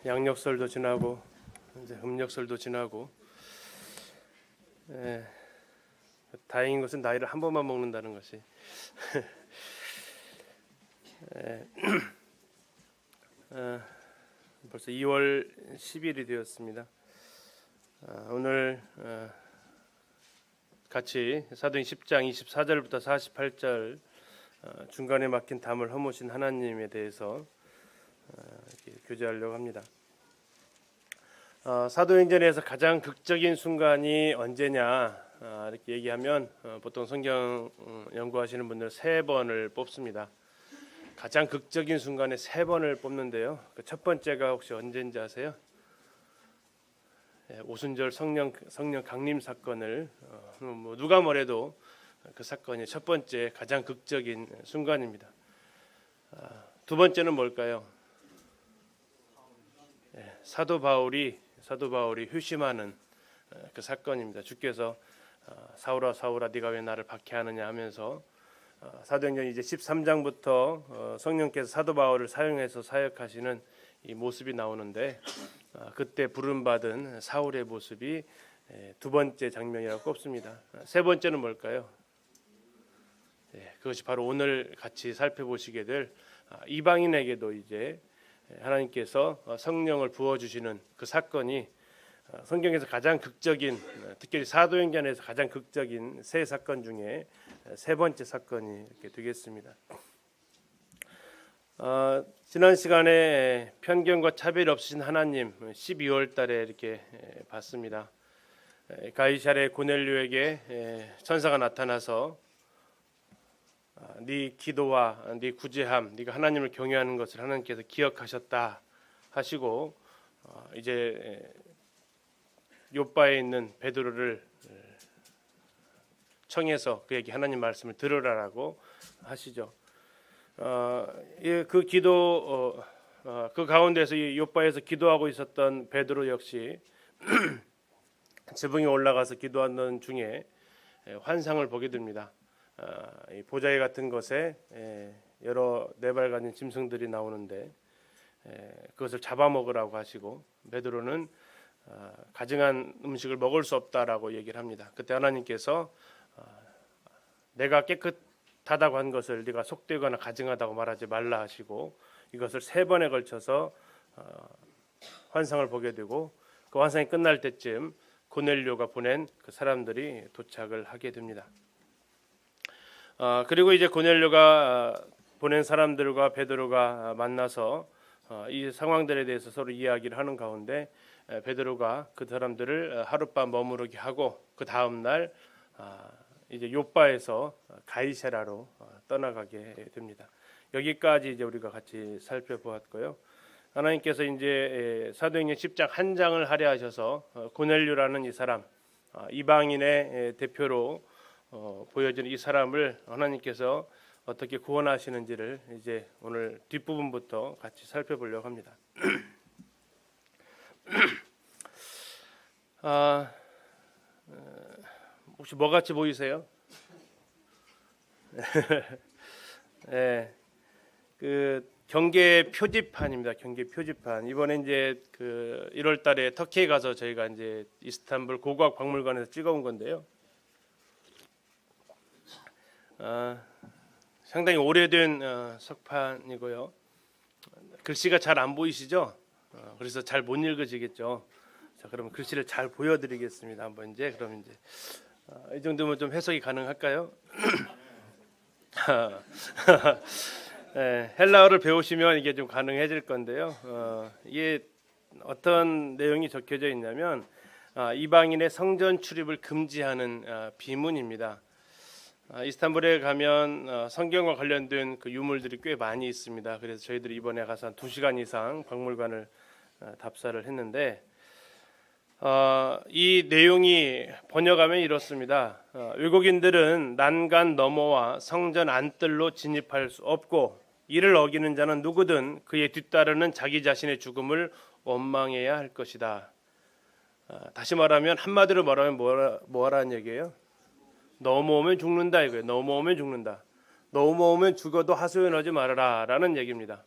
양력설도 지나고 이제 음력설도 지나고 다행인 것은 나이를 한 번만 먹는다는 것이 벌써 2월 10일이 되었습니다. 오늘 같이 사도행 10장 24절부터 48절 중간에 막힌 담을 허무신 하나님에 대해서 교제하려고 합니다. 사도행전에서 가장 극적인 순간이 언제냐 이렇게 얘기하면 보통 성경 연구하시는 분들 세 번을 뽑습니다. 가장 극적인 순간에 세 번을 뽑는데요. 그 첫 번째가 혹시 언제인지 아세요? 오순절 성령 강림 사건을 누가 뭐래도 그 사건이 첫 번째 가장 극적인 순간입니다. 두 번째는 뭘까요? 사도 바울이 회심하는 그 사건입니다. 주께서 사울아 사울아 네가 왜 나를 박해하느냐 하면서 사도행전 이제 13장부터 성령께서 사도 바울을 사용해서 사역하시는 이 모습이 나오는데 그때 부름받은 사울의 모습이 두 번째 장면이라고 꼽습니다. 세 번째는 뭘까요? 그것이 바로 오늘 같이 살펴보시게 될 이방인에게도 이제 하나님께서 성령을 부어주시는 그 사건이 성경에서 가장 극적인, 특히 사도행전에서 가장 극적인 세 사건 중에 세 번째 사건이 이렇게 되겠습니다. 지난 시간에 편견과 차별 없으신 하나님 12월 달에 이렇게 봤습니다. 가이사랴 고넬료에게 천사가 나타나서 네 기도와 네 구제함, 네가 하나님을 경외하는 것을 하나님께서 기억하셨다 하시고 이제 요바에 있는 베드로를 청해서 그에게 하나님 말씀을 들으라라고 하시죠. 그 기도 그 가운데서 요바에서 기도하고 있었던 베드로 역시 지붕에 올라가서 기도하는 중에 환상을 보게 됩니다. 보자기 같은 것에 여러 네발 가진 짐승들이 나오는데 그것을 잡아먹으라고 하시고 베드로는 가증한 음식을 먹을 수 없다라고 얘기를 합니다. 그때 하나님께서 내가 깨끗하다고 한 것을 네가 속되거나 가증하다고 말하지 말라 하시고 이것을 세 번에 걸쳐서 환상을 보게 되고 그 환상이 끝날 때쯤 고넬료가 보낸 그 사람들이 도착을 하게 됩니다. 그리고 이제 고넬료가 보낸 사람들과 베드로가 만나서 이 상황들에 대해서 서로 이야기를 하는 가운데 베드로가 그 사람들을 하룻밤 머무르게 하고 그 다음 날 이제 요바에서 가이사랴로 떠나가게 됩니다. 여기까지 이제 우리가 같이 살펴보았고요. 하나님께서 이제 사도행전 10장 한 장을 할애하셔서 고넬료라는 이 사람 이방인의 대표로 보여지는 이 사람을 하나님께서 어떻게 구원하시는지를 이제 오늘 뒷부분부터 같이 살펴보려고 합니다. 혹시 뭐 같이 보이세요? 그 경계 표지판입니다. 경계 표지판. 이번에 이제 그 1월달에 터키에 가서 저희가 이제 이스탄불 고고학 박물관에서 찍어온 건데요. 상당히 오래된 석판이고요. 글씨가 잘 안 보이시죠? 그래서 잘 못 읽으시겠죠. 자, 그러면 글씨를 잘 보여드리겠습니다. 한번 이제 그럼 이제 이 정도면 좀 해석이 가능할까요? 헬라어를 배우시면 이게 좀 가능해질 건데요. 이게 어떤 내용이 적혀져 있냐면 이방인의 성전 출입을 금지하는 비문입니다. 이스탄불에 가면 성경과 관련된 그 유물들이 꽤 많이 있습니다. 그래서 저희들이 이번에 가서 한 2시간 이상 박물관을 답사를 했는데 이 내용이 번역하면 이렇습니다. 외국인들은 난간 너머와 성전 안뜰로 진입할 수 없고 이를 어기는 자는 누구든 그의 뒤따르는 자기 자신의 죽음을 원망해야 할 것이다. 다시 말하면 한마디로 말하면 뭐하라는 얘기예요? 넘어오면 죽는다 이거예요. 넘어오면 죽는다. 넘어오면 죽어도 하소연하지 말아라 라는 얘기입니다.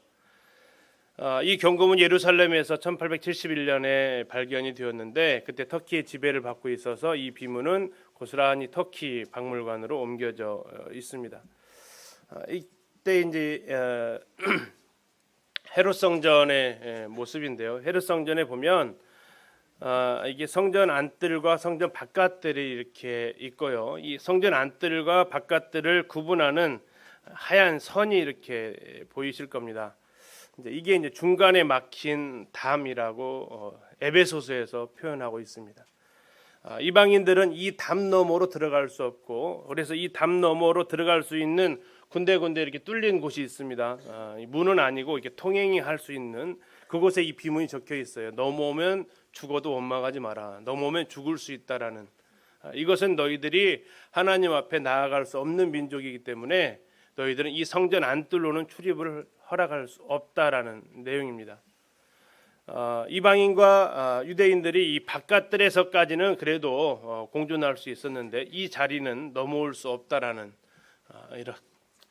이 경금은 예루살렘에서 1871년에 발견이 되었는데 그때 터키의 지배를 받고 있어서 이 비문은 고스란히 터키 박물관으로 옮겨져 있습니다. 이때 이제 헤롯 성전의 모습인데요. 헤롯 성전에 보면 이게 성전 안뜰과 성전 바깥뜰이 이렇게 있고요. 이 성전 안뜰과 바깥뜰을 구분하는 하얀 선이 이렇게 보이실 겁니다. 이게 이제 중간에 막힌 담이라고 에베소서에서 표현하고 있습니다. 이방인들은 이 담 너머로 들어갈 수 없고, 그래서 이 담 너머로 들어갈 수 있는 군데군데 이렇게 뚫린 곳이 있습니다. 문은 아니고 이렇게 통행이 할 수 있는 그곳에 이 비문이 적혀 있어요. 넘어오면 죽어도 원망하지 마라. 넘어오면 죽을 수 있다라는. 이것은 너희들이 하나님 앞에 나아갈 수 없는 민족이기 때문에 너희들은 이 성전 안뜰로는 출입을 허락할 수 없다라는 내용입니다. 이방인과 유대인들이 이 바깥뜰에서까지는 그래도 공존할 수 있었는데 이 자리는 넘어올 수 없다라는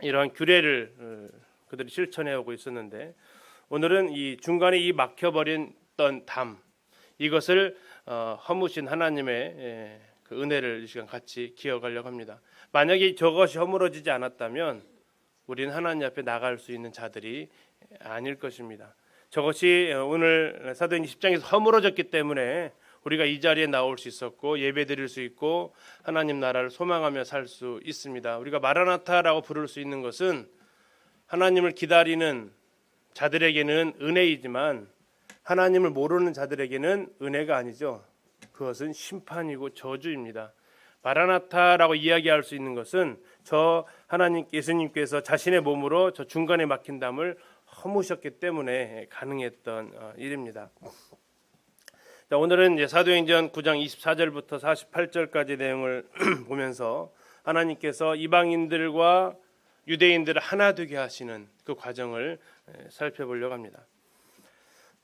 이러한 규례를 그들이 실천해 오고 있었는데, 오늘은 이 중간에 이 막혀버렸던 담, 이것을 허무신 하나님의 그 은혜를 이 시간 같이 기억하려고 합니다. 만약에 저것이 허물어지지 않았다면 우리는 하나님 앞에 나갈 수 있는 자들이 아닐 것입니다. 저것이 오늘 사도행전 10장에서 허물어졌기 때문에 우리가 이 자리에 나올 수 있었고 예배드릴 수 있고 하나님 나라를 소망하며 살 수 있습니다. 우리가 마라나타라고 부를 수 있는 것은 하나님을 기다리는 자들에게는 은혜이지만 하나님을 모르는 자들에게는 은혜가 아니죠. 그것은 심판이고 저주입니다. 마라나타라고 이야기할 수 있는 것은 저 하나님 예수님께서 자신의 몸으로 저 중간에 막힌 담을 허무셨기 때문에 가능했던 일입니다. 자, 오늘은 이제 사도행전 9장 24절부터 48절까지 내용을 보면서 하나님께서 이방인들과 유대인들을 하나 되게 하시는 그 과정을 살펴보려고 합니다.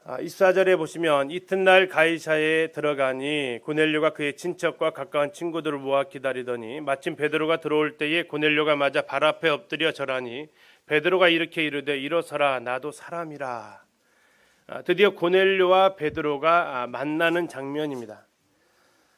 24절에 보시면 이튿날 가이사야에 들어가니 고넬료가 그의 친척과 가까운 친구들을 모아 기다리더니 마침 베드로가 들어올 때에 고넬료가 맞아 발 앞에 엎드려 절하니 베드로가 이렇게 이르되 일어서라 나도 사람이라. 드디어 고넬료와 베드로가 만나는 장면입니다.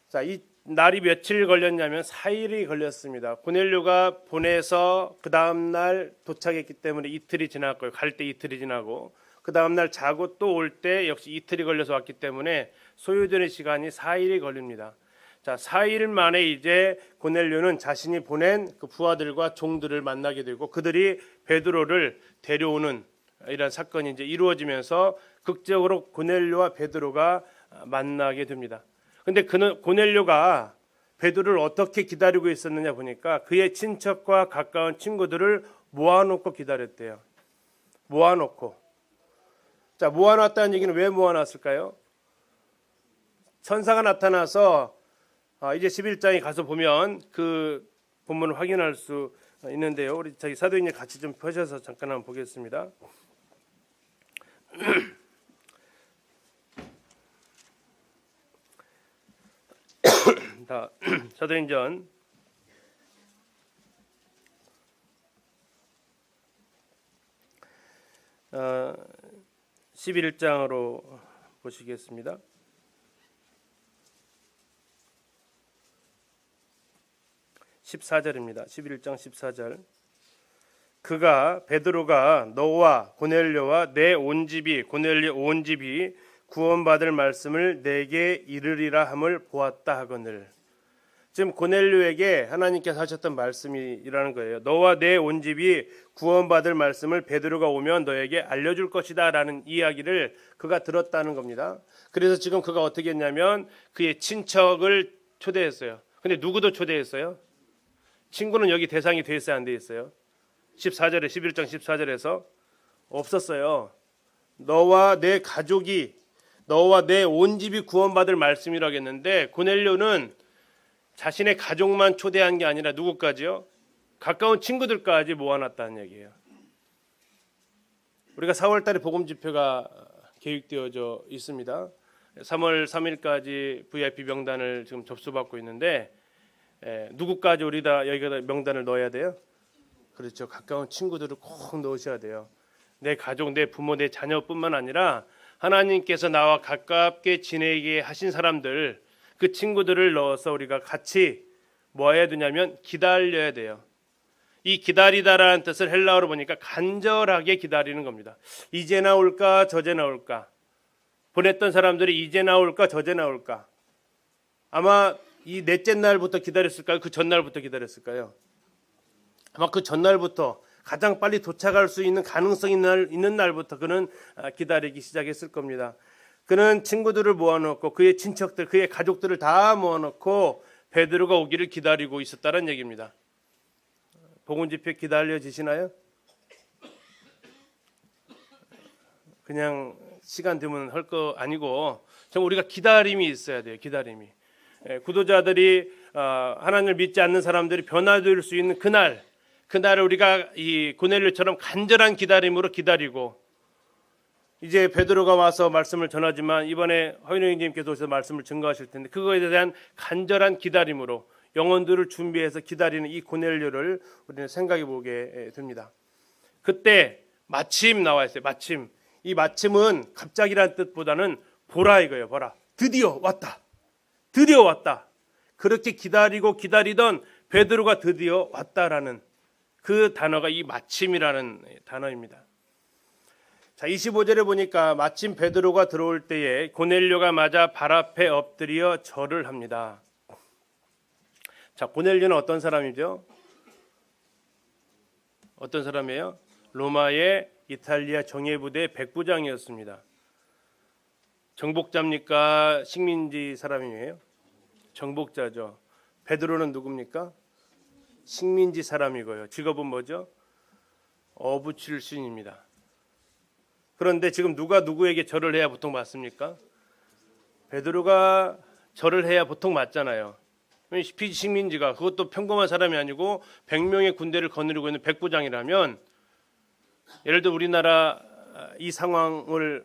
자, 이 날이 며칠 걸렸냐면 4일이 걸렸습니다. 고넬료가 보내서 그 다음 날 도착했기 때문에 이틀이 지났고요. 갈 때 이틀이 지나고 그 다음 날 자고 또 올 때 역시 이틀이 걸려서 왔기 때문에 소요되는 시간이 4일이 걸립니다. 자, 4일 만에 이제 고넬료는 자신이 보낸 그 부하들과 종들을 만나게 되고 그들이 베드로를 데려오는 이런 사건이 이제 이루어지면서 극적으로 고넬료와 베드로가 만나게 됩니다. 근데 고넬료가 베드로를 어떻게 기다리고 있었느냐 보니까 그의 친척과 가까운 친구들을 모아놓고 기다렸대요. 모아놓고. 자, 모아놨다는 얘기는 왜 모아놨을까요? 천사가 나타나서 이제 11장에 가서 보면 그 본문을 확인할 수 있는데요. 우리 저기 사도행전 같이 좀 펴셔서 잠깐 한번 보겠습니다. 사도행전 11장으로 보시겠습니다. 14절입니다. 11장 14절. 베드로가 너와 고넬료와 내 온 집이 고넬료 온 집이 구원받을 말씀을 내게 이르리라 함을 보았다 하거늘. 지금 고넬료에게 하나님께서 하셨던 말씀이라는 거예요. 너와 내 온 집이 구원받을 말씀을 베드로가 오면 너에게 알려줄 것이다 라는 이야기를 그가 들었다는 겁니다. 그래서 지금 그가 어떻게 했냐면 그의 친척을 초대했어요. 근데 누구도 초대했어요? 친구는 여기 대상이 돼 있어야 안 돼 있어요? 14절에 11장 14절에서 없었어요. 너와 내 가족이 너와 내 온 집이 구원받을 말씀이라고 했는데 고넬료는 자신의 가족만 초대한 게 아니라 누구까지요? 가까운 친구들까지 모아놨다는 얘기예요. 우리가 4월 달에 복음 집회가 계획되어져 있습니다. 3월 3일까지 VIP 명단을 지금 접수받고 있는데 누구까지 우리 다 여기다 명단을 넣어야 돼요? 그렇죠. 가까운 친구들을 꼭 넣으셔야 돼요. 내 가족, 내 부모, 내 자녀뿐만 아니라 하나님께서 나와 가깝게 지내게 하신 사람들, 그 친구들을 넣어서 우리가 같이 뭐 해야 되냐면 기다려야 돼요. 이 기다리다라는 뜻을 헬라어로 보니까 간절하게 기다리는 겁니다. 이제 나올까 저제 나올까. 보냈던 사람들이 이제 나올까 저제 나올까. 아마 이 넷째 날부터 기다렸을까요? 그 전날부터 기다렸을까요? 아마 그 전날부터 가장 빨리 도착할 수 있는 가능성이 있는 날부터 그는 기다리기 시작했을 겁니다. 그는 친구들을 모아놓고 그의 친척들, 그의 가족들을 다 모아놓고 베드로가 오기를 기다리고 있었다는 얘기입니다. 복음 집회 기다려지시나요? 그냥 시간 되면 할 거 아니고 정 우리가 기다림이 있어야 돼요. 기다림이. 구도자들이 하나님을 믿지 않는 사람들이 변화될 수 있는 그날을 우리가 이 고넬료처럼 간절한 기다림으로 기다리고, 이제 베드로가 와서 말씀을 전하지만 이번에 허인호님께서 오셔서 말씀을 증거하실 텐데 그거에 대한 간절한 기다림으로 영혼들을 준비해서 기다리는 이 고넬료를 우리는 생각해 보게 됩니다. 그때 마침 나와 있어요. 마침. 이 마침은 갑자기란 뜻보다는 보라 이거예요. 보라. 드디어 왔다. 드디어 왔다. 그렇게 기다리고 기다리던 베드로가 드디어 왔다라는 그 단어가 이 마침이라는 단어입니다. 자, 25절에 보니까 마침 베드로가 들어올 때에 고넬료가 맞아 발 앞에 엎드려 절을 합니다. 자, 고넬료는 어떤 사람이죠? 어떤 사람이에요? 로마의 이탈리아 정예부대 백부장이었습니다. 정복자입니까? 식민지 사람이에요? 정복자죠. 베드로는 누굽니까? 식민지 사람이고요. 직업은 뭐죠? 어부 출신입니다. 그런데 지금 누가 누구에게 절을 해야 보통 맞습니까? 베드로가 절을 해야 보통 맞잖아요. 피지 식민지가, 그것도 평범한 사람이 아니고 100명의 군대를 거느리고 있는 백부장이라면, 예를 들어 우리나라 이 상황을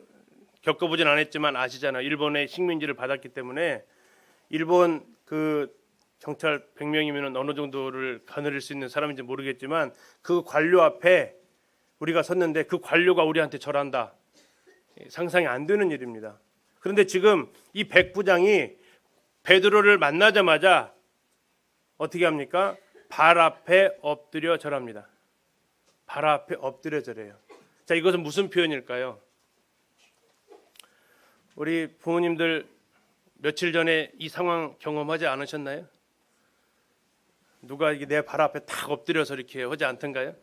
겪어보진 않았지만 아시잖아요. 일본의 식민지를 받았기 때문에 일본 그 경찰 100명이면 어느 정도를 거느릴 수 있는 사람인지 모르겠지만 그 관료 앞에 우리가 섰는데 그 관료가 우리한테 절한다. 상상이 안 되는 일입니다. 그런데 지금 이 백부장이 베드로를 만나자마자 어떻게 합니까? 발 앞에 엎드려 절합니다. 발 앞에 엎드려 절해요. 자, 이것은 무슨 표현일까요? 우리 부모님들 며칠 전에 이 상황 경험하지 않으셨나요? 누가 이게 내 발 앞에 탁 엎드려서 이렇게 하지 않던가요?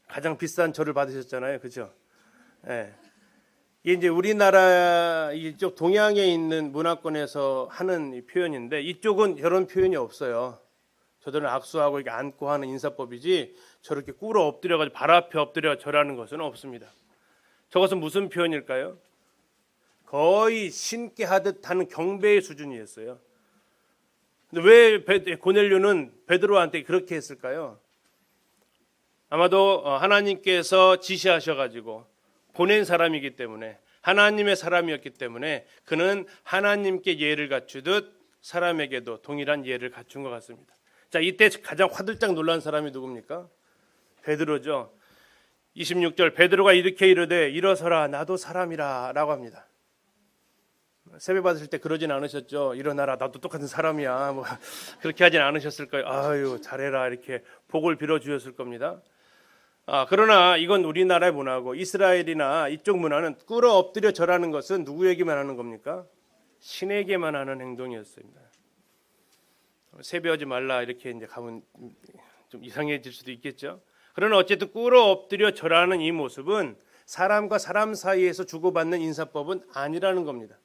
가장 비싼 절을 받으셨잖아요, 그죠? 예. 이게 이제 우리나라 이쪽 동양에 있는 문화권에서 하는 이 표현인데 이쪽은 이런 표현이 없어요. 저들은 악수하고 이렇게 안고 하는 인사법이지 저렇게 꿇어 엎드려가지고 발 앞에 엎드려 절하는 것은 없습니다. 저것은 무슨 표현일까요? 거의 신께 하듯 하는 경배의 수준이었어요. 근데 왜 고넬료는 베드로한테 그렇게 했을까요? 아마도 하나님께서 지시하셔가지고 보낸 사람이기 때문에, 하나님의 사람이었기 때문에 그는 하나님께 예를 갖추듯 사람에게도 동일한 예를 갖춘 것 같습니다. 자, 이때 가장 화들짝 놀란 사람이 누굽니까? 베드로죠. 26절, 베드로가 이렇게 이르되 일어서라 나도 사람이라 라고 합니다. 세배 받으실 때 그러진 않으셨죠? 일어나라 나도 똑같은 사람이야. 뭐 그렇게 하진 않으셨을 거예요. 아유 잘해라 이렇게 복을 빌어 주셨을 겁니다. 그러나 이건 우리나라의 문화고 이스라엘이나 이쪽 문화는 꿇어 엎드려 절하는 것은 누구에게만 하는 겁니까? 신에게만 하는 행동이었습니다. 세배하지 말라 이렇게 이제 가면 좀 이상해질 수도 있겠죠. 그러나 어쨌든 꿇어 엎드려 절하는 이 모습은 사람과 사람 사이에서 주고받는 인사법은 아니라는 겁니다.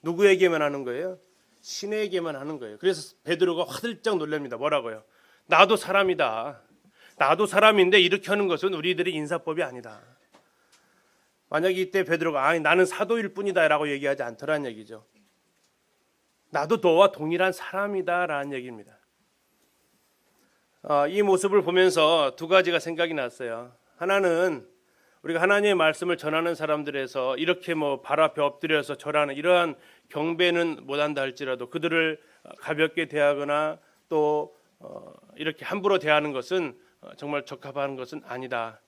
누구에게만 하는 거예요? 신에게만 하는 거예요. 그래서 베드로가 화들짝 놀랍니다. 뭐라고요? 나도 사람이다. 나도 사람인데 이렇게 하는 것은 우리들의 인사법이 아니다. 만약에 이때 베드로가 아니 나는 사도일 뿐이다 라고 얘기하지 않더라는 얘기죠. 나도 너와 동일한 사람이다 라는 얘기입니다. 이 모습을 보면서 두 가지가 생각이 났어요. 하나는 우리가 하나님의 말씀을 전하는 사람들에서 이렇게 뭐 발 앞에 엎드려서 절하는 이러한 경배는 못한다 할지라도 그들을 가볍게 대하거나 또 이렇게 함부로 대하는 것은 정말 적합한 것은 아니다.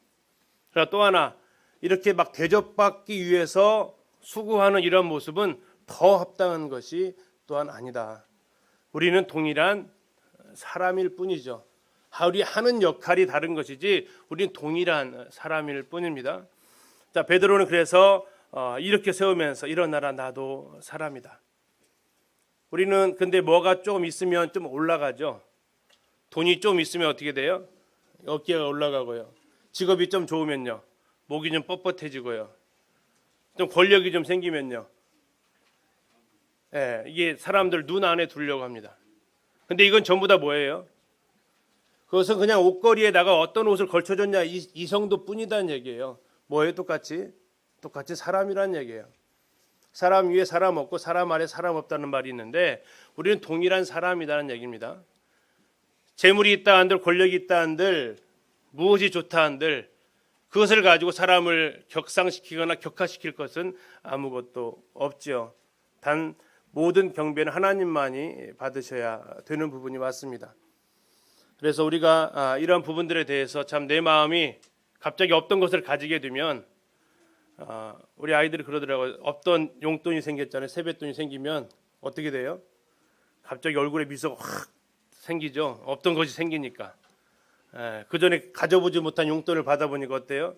그러나 또 하나, 이렇게 막 대접받기 위해서 수고하는 이런 모습은 더 합당한 것이 또한 아니다. 우리는 동일한 사람일 뿐이죠. 우리 하는 역할이 다른 것이지 우리는 동일한 사람일 뿐입니다. 자, 베드로는 그래서 이렇게 세우면서 일어나라, 나도 사람이다. 우리는 근데 뭐가 조금 있으면 좀 올라가죠. 돈이 좀 있으면 어떻게 돼요? 어깨가 올라가고요. 직업이 좀 좋으면요, 목이 좀 뻣뻣해지고요. 좀 권력이 좀 생기면요, 이게 사람들 눈 안에 두려고 합니다. 근데 이건 전부 다 뭐예요? 그것은 그냥 옷걸이에다가 어떤 옷을 걸쳐줬냐, 이 정도뿐이다는 얘기예요. 뭐예요? 똑같이 사람이라는 얘기예요. 사람 위에 사람 없고 사람 아래 사람 없다는 말이 있는데 우리는 동일한 사람이라는 얘기입니다. 재물이 있다 한들, 권력이 있다 한들, 무엇이 좋다 한들 그것을 가지고 사람을 격상시키거나 격하시킬 것은 아무것도 없지요. 단 모든 경배는 하나님만이 받으셔야 되는 부분이 맞습니다. 그래서 우리가 이런 부분들에 대해서 참 내 마음이 갑자기 없던 것을 가지게 되면, 우리 아이들이 그러더라고요. 없던 용돈이 생겼잖아요. 세뱃돈이 생기면 어떻게 돼요? 갑자기 얼굴에 미소가 확 생기죠. 없던 것이 생기니까. 그 전에 가져보지 못한 용돈을 받아보니까 어때요?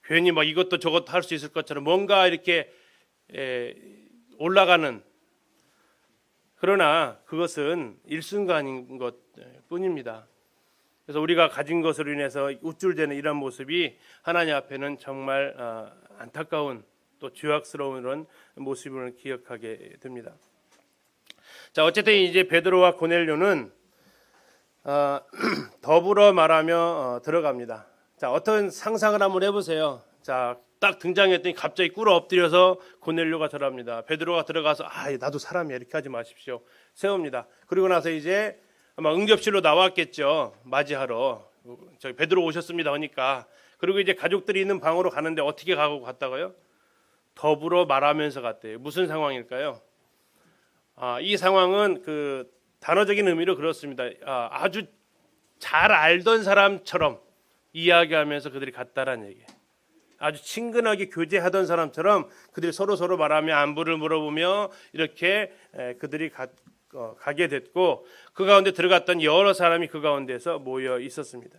괜히 막 이것도 저것도 할 수 있을 것처럼 뭔가 이렇게 올라가는, 그러나 그것은 일순간인 것 뿐입니다. 그래서 우리가 가진 것으로 인해서 우쭐대는 이런 모습이 하나님 앞에는 정말 안타까운, 또 죄악스러운 그런 모습을 기억하게 됩니다. 자, 어쨌든 이제 베드로와 고넬료는 더불어 말하며 들어갑니다. 자, 어떤 상상을 한번 해보세요. 자, 딱 등장했더니 갑자기 꿇어 엎드려서 고넬료가 절합니다. 베드로가 들어가서 나도 사람이야 이렇게 하지 마십시오. 세웁니다. 그리고 나서 이제 아마 응접실로 나왔겠죠. 맞이하러. 저기 베드로 오셨습니다 하니까. 그리고 이제 가족들이 있는 방으로 가는데 어떻게 가고 갔다고요? 더불어 말하면서 갔대요. 무슨 상황일까요? 이 상황은 그 단어적인 의미로 그렇습니다. 아주 잘 알던 사람처럼 이야기하면서 그들이 갔다라는 얘기예요. 아주 친근하게 교제하던 사람처럼 그들이 서로 말하며 안부를 물어보며 이렇게 그들이 가게 됐고, 그 가운데 들어갔던 여러 사람이 그 가운데서 모여 있었습니다.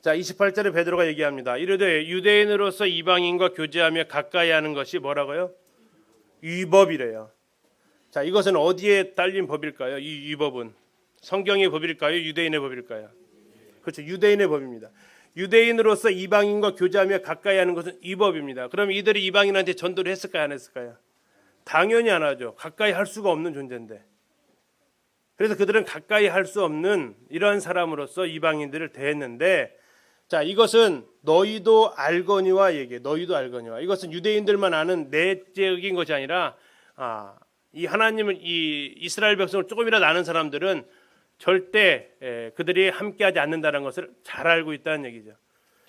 자, 28절에 베드로가 얘기합니다. 이르되 유대인으로서 이방인과 교제하며 가까이 하는 것이 뭐라고요? 율법이래요. 자, 이것은 어디에 딸린 법일까요? 이 율법은 성경의 법일까요? 유대인의 법일까요? 그렇죠, 유대인의 법입니다. 유대인으로서 이방인과 교제하며 가까이 하는 것은 율법입니다. 그럼 이들이 이방인한테 전도를 했을까요? 안 했을까요? 당연히 안 하죠. 가까이 할 수가 없는 존재인데. 그래서 그들은 가까이 할 수 없는 이러한 사람으로서 이방인들을 대했는데, 자, 이것은 너희도 알거니와 얘기해. 너희도 알거니와. 이것은 유대인들만 아는 내적인 것이 아니라 이 하나님을, 이 이스라엘 백성을 조금이라도 아는 사람들은 절대 그들이 함께하지 않는다는 것을 잘 알고 있다는 얘기죠.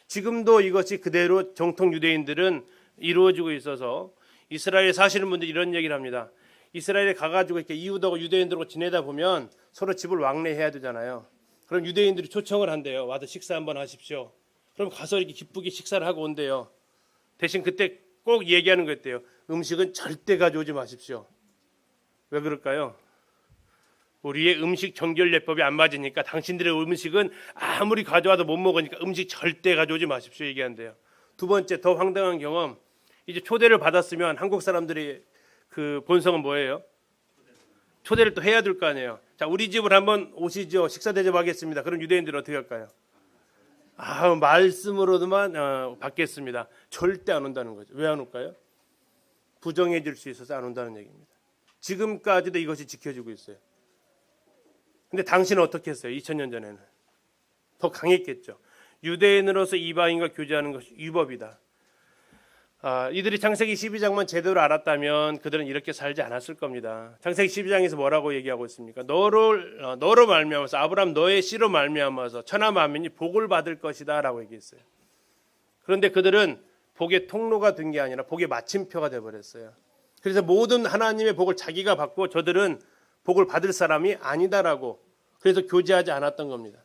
지금도 이것이 그대로 정통 유대인들은 이루어지고 있어서 이스라엘에 사시는 분들이 이런 얘기를 합니다. 이스라엘에 가가지고 이렇게 이웃하고 유대인들하고 지내다 보면 서로 집을 왕래해야 되잖아요. 그럼 유대인들이 초청을 한대요. 와서 식사 한번 하십시오. 그럼 가서 이렇게 기쁘게 식사를 하고 온대요. 대신 그때 꼭 얘기하는 거였대요. 음식은 절대 가져오지 마십시오. 왜 그럴까요? 우리의 음식 정결례법이 안 맞으니까 당신들의 음식은 아무리 가져와도 못 먹으니까 음식 절대 가져오지 마십시오 얘기한대요. 두 번째, 더 황당한 경험. 이제 초대를 받았으면 한국 사람들이 그 본성은 뭐예요? 초대를 또 해야 될 거 아니에요. 자, 우리 집을 한번 오시죠. 식사 대접하겠습니다. 그럼 유대인들은 어떻게 할까요? 말씀으로도만 받겠습니다. 절대 안 온다는 거죠. 왜 안 올까요? 부정해질 수 있어서 안 온다는 얘기입니다. 지금까지도 이것이 지켜지고 있어요. 근데 당신은 어떻게 했어요? 2000년 전에는 더 강했겠죠. 유대인으로서 이방인과 교제하는 것이 율법이다. 이들이 창세기 12장만 제대로 알았다면 그들은 이렇게 살지 않았을 겁니다. 창세기 12장에서 뭐라고 얘기하고 있습니까? 너로 말미암아서, 아브라함 너의 씨로 말미암아서 천하 만민이 복을 받을 것이다 라고 얘기했어요. 그런데 그들은 복의 통로가 된 게 아니라 복의 마침표가 되어버렸어요. 그래서 모든 하나님의 복을 자기가 받고 저들은 복을 받을 사람이 아니다라고, 그래서 교제하지 않았던 겁니다.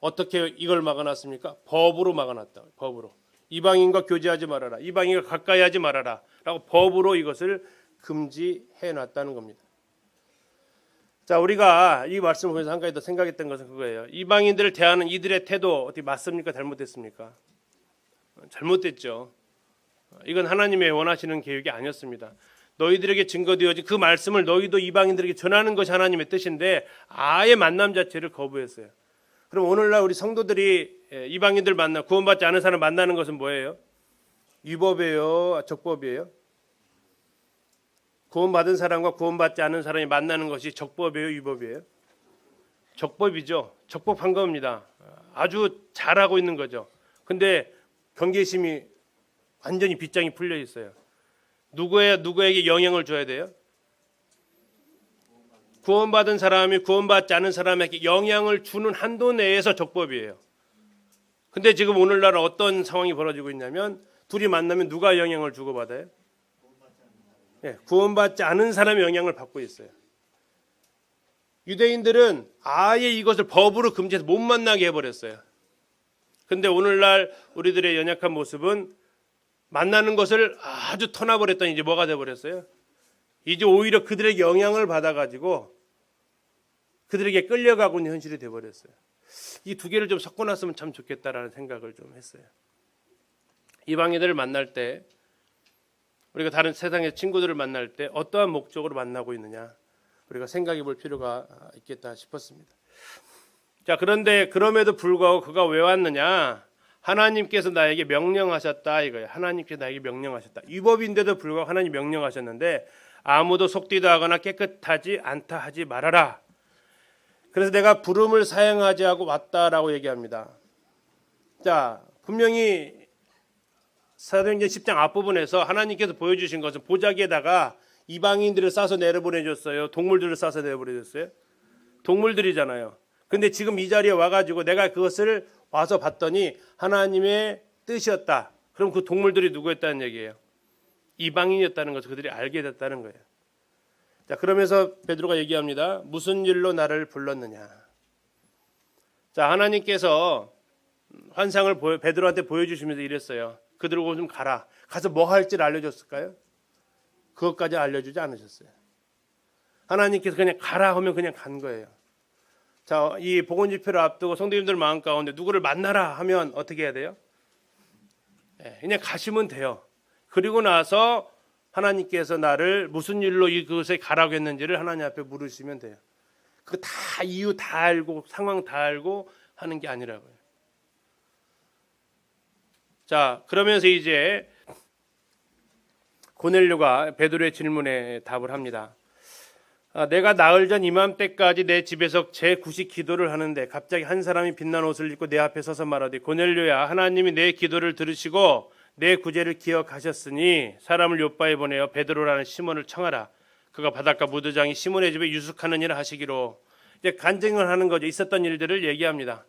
어떻게 이걸 막아놨습니까? 법으로 막아놨다. 법으로. 이방인과 교제하지 말아라. 이방인과 가까이 하지 말아라. 라고 법으로 이것을 금지해 놨다는 겁니다. 자, 우리가 이 말씀을 보면서 한 가지 더 생각했던 것은 그거예요. 이방인들을 대하는 이들의 태도 어떻게 맞습니까? 잘못됐습니까? 잘못됐죠. 이건 하나님의 원하시는 계획이 아니었습니다. 너희들에게 증거되어진 그 말씀을 너희도 이방인들에게 전하는 것이 하나님의 뜻인데 아예 만남 자체를 거부했어요. 그럼 오늘날 우리 성도들이 이방인들 만나 구원받지 않은 사람 만나는 것은 뭐예요? 위법이에요? 적법이에요? 구원받은 사람과 구원받지 않은 사람이 만나는 것이 적법이에요? 위법이에요? 적법이죠. 적법한 겁니다. 아주 잘하고 있는 거죠. 근데 경계심이 완전히 빗장이 풀려 있어요. 누구에게 영향을 줘야 돼요? 구원받은 사람이 구원받지 않은 사람에게 영향을 주는 한도 내에서 적법이에요. 근데 지금 오늘날 어떤 상황이 벌어지고 있냐면 둘이 만나면 누가 영향을 주고받아요? 구원받지 않은 사람의 영향을 받고 있어요. 유대인들은 아예 이것을 법으로 금지해서 못 만나게 해버렸어요. 근데 오늘날 우리들의 연약한 모습은 만나는 것을 아주 터놔버렸더니 이제 뭐가 돼버렸어요? 이제 오히려 그들에게 영향을 받아가지고 그들에게 끌려가고 있는 현실이 돼버렸어요. 이 두 개를 좀 섞어놨으면 참 좋겠다라는 생각을 좀 했어요. 이방인들을 만날 때 우리가 다른 세상의 친구들을 만날 때 어떠한 목적으로 만나고 있느냐 우리가 생각해 볼 필요가 있겠다 싶었습니다. 자, 그런데 그럼에도 불구하고 그가 왜 왔느냐? 하나님께서 나에게 명령하셨다 이거예요. 하나님께서 나에게 명령하셨다. 위법인데도 불구하고 하나님 명령하셨는데 아무도 속되도 하거나 깨끗하지 않다 하지 말아라. 그래서 내가 부름을 사양하지 하고 왔다라고 얘기합니다. 자, 분명히 사도행전 10장 앞부분에서 하나님께서 보여주신 것은 보자기에다가 이방인들을 싸서 내려보내줬어요. 동물들을 싸서 내려보내줬어요. 동물들이잖아요. 근데 지금 이 자리에 와가지고 내가 그것을 와서 봤더니 하나님의 뜻이었다. 그럼 그 동물들이 누구였다는 얘기예요? 이방인이었다는 것을 그들이 알게 됐다는 거예요. 자, 그러면서 베드로가 얘기합니다. 무슨 일로 나를 불렀느냐? 자, 하나님께서 환상을 베드로한테 보여주시면서 이랬어요. 그들하고 좀 가라. 가서 뭐 할지를 알려줬을까요? 그것까지 알려주지 않으셨어요. 하나님께서 그냥 가라 하면 그냥 간 거예요. 자, 이 복음 집회를 앞두고 성도님들 마음 가운데 누구를 만나라 하면 어떻게 해야 돼요? 그냥 가시면 돼요. 그리고 나서 하나님께서 나를 무슨 일로 이곳에 가라고 했는지를 하나님 앞에 물으시면 돼요. 그 다 이유 다 알고 상황 다 알고 하는 게 아니라고요. 자, 그러면서 이제 고넬료가 베드로의 질문에 답을 합니다. 내가 나흘 전 이맘때까지 내 집에서 제9식 기도를 하는데 갑자기 한 사람이 빛난 옷을 입고 내 앞에 서서 말하되 고넬료야, 하나님이 내 기도를 들으시고 내 구제를 기억하셨으니 사람을 요바에 보내어 베드로라는 시몬을 청하라. 그가 바닷가 무도장이 시몬의 집에 유숙하는 일을 하시기로. 이제 간증을 하는 거죠. 있었던 일들을 얘기합니다.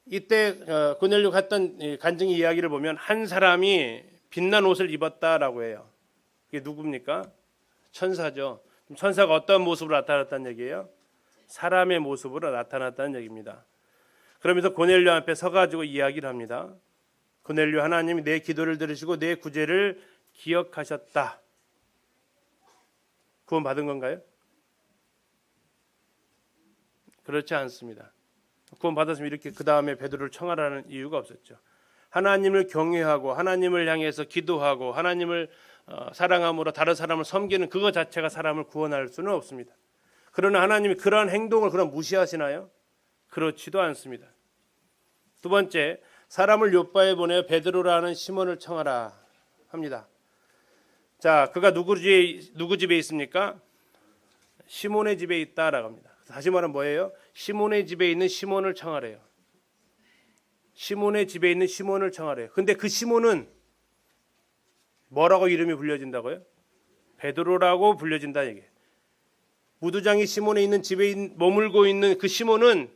이때 고넬료가 했던 간증 이야기를 보면 한 사람이 빛난 옷을 입었다라고 해요. 그게 누굽니까? 천사죠. 천사가 어떤 모습으로 나타났다는 얘기예요? 사람의 모습으로 나타났다는 얘기입니다. 그러면서 고넬료 앞에 서가지고 이야기를 합니다. 고넬료, 하나님이 내 기도를 들으시고 내 구제를 기억하셨다. 구원 받은 건가요? 그렇지 않습니다. 구원 받았으면 이렇게 그 다음에 베드로를 청하라는 이유가 없었죠. 하나님을 경외하고 하나님을 향해서 기도하고 하나님을 사랑함으로 다른 사람을 섬기는 그거 자체가 사람을 구원할 수는 없습니다. 그러나 하나님이 그러한 행동을 그럼 무시하시나요? 그렇지도 않습니다. 두 번째, 사람을 요바에 보내어 베드로라는 시몬을 청하라 합니다. 자, 그가 누구 집에 있습니까? 시몬의 집에 있다라고 합니다. 다시 말하면 뭐예요? 시몬의 집에 있는 시몬을 청하래요. 시몬의 집에 있는 시몬을 청하래요. 근데 그 시몬은 뭐라고 이름이 불려진다고요? 베드로라고 불려진다 얘기예요. 무두장이 시몬에 있는 집에 머물고 있는 그 시몬은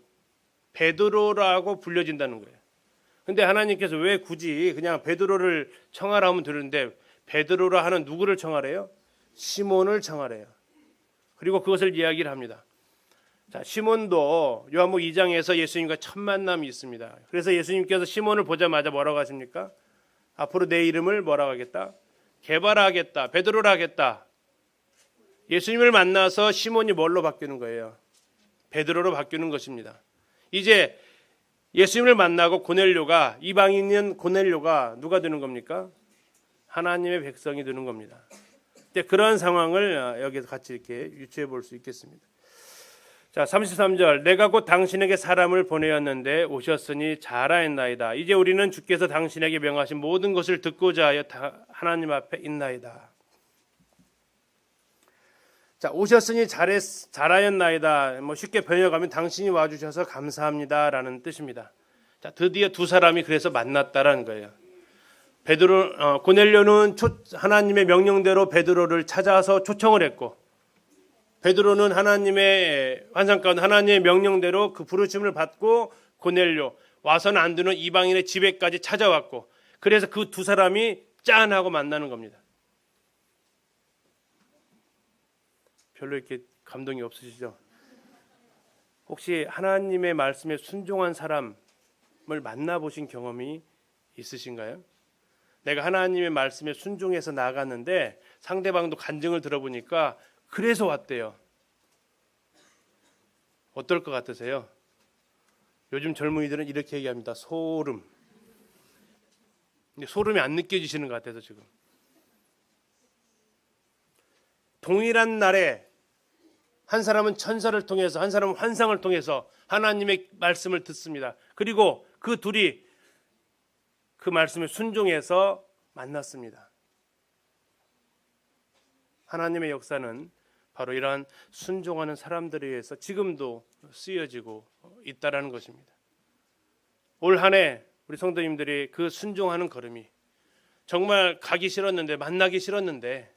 베드로라고 불려진다는 거예요. 근데 하나님께서 왜 굳이 그냥 베드로를 청하라 하면 되는데 베드로라 하는 누구를 청하래요? 시몬을 청하래요. 그리고 그것을 이야기를 합니다. 자, 시몬도 요한복음 2장에서 예수님과 첫 만남이 있습니다. 그래서 예수님께서 시몬을 보자마자 뭐라고 하십니까? 앞으로 내 이름을 뭐라고 하겠다? 개발하겠다. 베드로라 하겠다. 예수님을 만나서 시몬이 뭘로 바뀌는 거예요? 베드로로 바뀌는 것입니다. 이제 예수님을 만나고 고넬료가, 이방인인 고넬료가 누가 되는 겁니까? 하나님의 백성이 되는 겁니다. 그런 상황을 여기서 같이 이렇게 유추해 볼 수 있겠습니다. 자, 33절. 내가 곧 당신에게 사람을 보내었는데 오셨으니 잘하였나이다. 이제 우리는 주께서 당신에게 명하신 모든 것을 듣고자 하여 하나님 앞에 있나이다. 자, 오셨으니 잘하였나이다. 쉽게 번역하면 당신이 와주셔서 감사합니다라는 뜻입니다. 자, 드디어 두 사람이 그래서 만났다라는 거예요. 고넬료는 하나님의 명령대로 베드로를 찾아서 초청을 했고, 베드로는 하나님의 환상 가운데 하나님의 명령대로 그 부르심을 받고 고넬료, 와서는 안 되는 이방인의 집에까지 찾아왔고, 그래서 그 두 사람이 짠 하고 만나는 겁니다. 별로 이렇게 감동이 없으시죠? 혹시 하나님의 말씀에 순종한 사람을 만나보신 경험이 있으신가요? 내가 하나님의 말씀에 순종해서 나아갔는데 상대방도 간증을 들어보니까 그래서 왔대요. 어떨 것 같으세요? 요즘 젊은이들은 이렇게 얘기합니다. 소름. 근데 소름이 안 느껴지시는 것 같아서 지금. 동일한 날에 한 사람은 천사를 통해서, 한 사람은 환상을 통해서 하나님의 말씀을 듣습니다. 그리고 그 둘이 그 말씀에 순종해서 만났습니다. 하나님의 역사는 바로 이러한 순종하는 사람들에 의해서 지금도 쓰여지고 있다라는 것입니다. 올 한 해 우리 성도님들이 그 순종하는 걸음이 정말 가기 싫었는데, 만나기 싫었는데,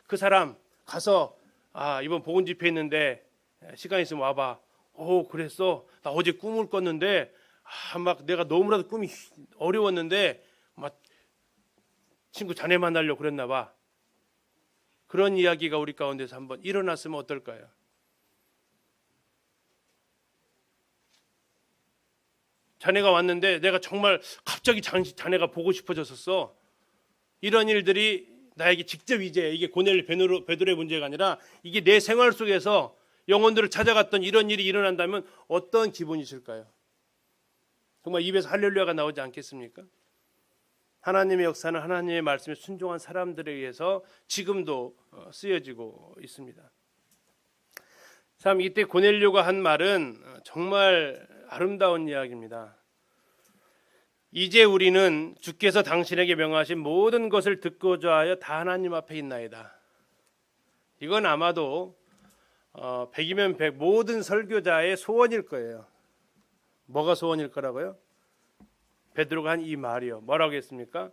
그 사람 가서 이번 복음 집회 있는데 시간 있으면 와봐. 그랬어? 나 어제 꿈을 꿨는데 막 내가 너무나도 꿈이 어려웠는데 막 친구 자네 만나려고 그랬나 봐. 그런 이야기가 우리 가운데서 한번 일어났으면 어떨까요? 자네가 왔는데 내가 정말 갑자기 자네가 보고 싶어졌었어. 이런 일들이 나에게 직접 이게 고넬료 베드로의 문제가 아니라 이게 내 생활 속에서 영혼들을 찾아갔던 이런 일이 일어난다면 어떤 기분이실까요? 정말 입에서 할렐루야가 나오지 않겠습니까? 하나님의 역사는 하나님의 말씀에 순종한 사람들에 의해서 지금도 쓰여지고 있습니다. 참 이때 고넬료가 한 말은 정말 아름다운 이야기입니다. 이제 우리는 주께서 당신에게 명하신 모든 것을 듣고자 하여 다 하나님 앞에 있나이다. 이건 아마도 100이면 100 모든 설교자의 소원일 거예요. 뭐가 소원일 거라고요? 베드로가 한 이 말이요. 뭐라고 했습니까?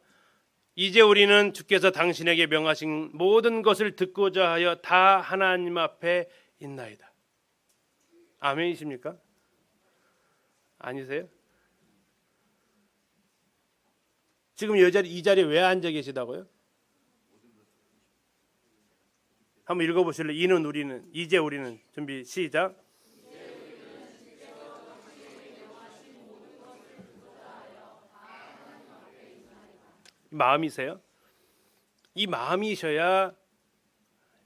이제 우리는 주께서 당신에게 명하신 모든 것을 듣고자 하여 다 하나님 앞에 있나이다. 아멘이십니까? 아니세요? 지금 이 자리에 왜 앉아 계시다고요? 한번 읽어보실래요? 이제 우리는 준비 시작. 마음이세요? 이 마음이셔야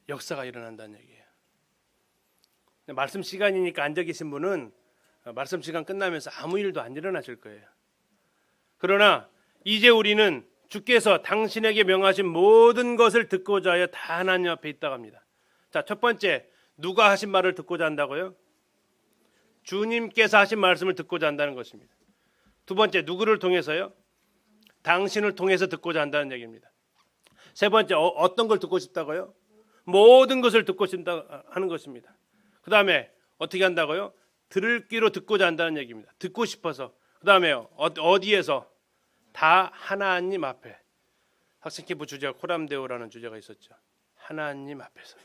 역사가 일어난다는 얘기예요. 말씀 시간이니까 앉아 계신 분은 말씀 시간 끝나면서 아무 일도 안 일어나실 거예요. 그러나 이제 우리는 주께서 당신에게 명하신 모든 것을 듣고자 하여 다 하나님 앞에 있다고 합니다. 자, 첫 번째, 누가 하신 말을 듣고자 한다고요? 주님께서 하신 말씀을 듣고자 한다는 것입니다. 두 번째, 누구를 통해서요? 당신을 통해서 듣고자 한다는 얘기입니다. 세 번째, 어떤 걸 듣고 싶다고요? 모든 것을 듣고 싶다 하는 것입니다. 그 다음에 어떻게 한다고요? 들을 귀로 듣고자 한다는 얘기입니다. 듣고 싶어서. 그 다음에요, 어디에서? 다 하나님 앞에. 학생캠프 주제가 코람데오라는 주제가 있었죠. 하나님 앞에서.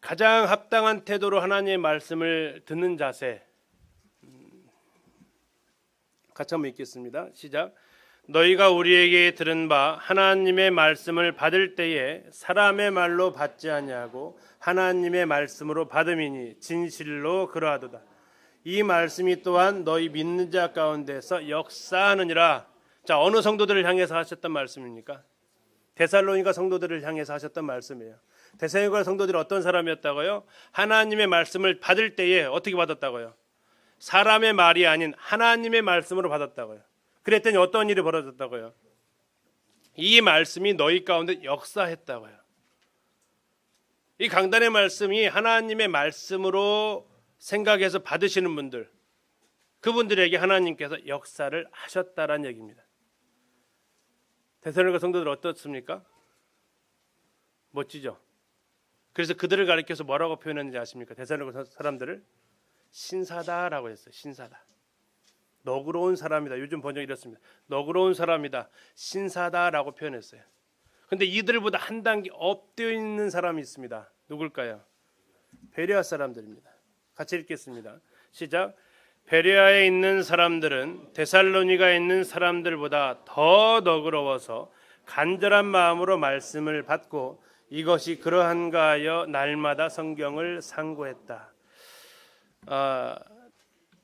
가장 합당한 태도로 하나님의 말씀을 듣는 자세. 같이 한번 읽겠습니다. 시작. 너희가 우리에게 들은 바 하나님의 말씀을 받을 때에 사람의 말로 받지 아니하고 하나님의 말씀으로 받음이니 진실로 그러하도다. 이 말씀이 또한 너희 믿는 자 가운데서 역사하느니라. 자, 어느 성도들을 향해서 하셨던 말씀입니까? 데살로니가 성도들을 향해서 하셨던 말씀이에요. 데살로니가 성도들이 어떤 사람이었다고요? 하나님의 말씀을 받을 때에 어떻게 받았다고요? 사람의 말이 아닌 하나님의 말씀으로 받았다고요. 그랬더니 어떤 일이 벌어졌다고요? 이 말씀이 너희 가운데 역사했다고요. 이 강단의 말씀이 하나님의 말씀으로 생각해서 받으시는 분들, 그분들에게 하나님께서 역사를 하셨다라는 얘기입니다. 데살로니가 성도들 어떻습니까? 멋지죠? 그래서 그들을 가리켜서 뭐라고 표현했는지 아십니까? 데살로니가 사람들을 신사다라고 했어요. 신사다. 너그러운 사람이다. 요즘 번역 이렇습니다. 너그러운 사람이다. 신사다라고 표현했어요. 근데 이들보다 한 단계 업되어 있는 사람이 있습니다. 누굴까요? 베레아 사람들입니다. 같이 읽겠습니다. 시작. 베레아에 있는 사람들은 데살로니가에 있는 사람들보다 더 너그러워서 간절한 마음으로 말씀을 받고 이것이 그러한가 하여 날마다 성경을 상고했다.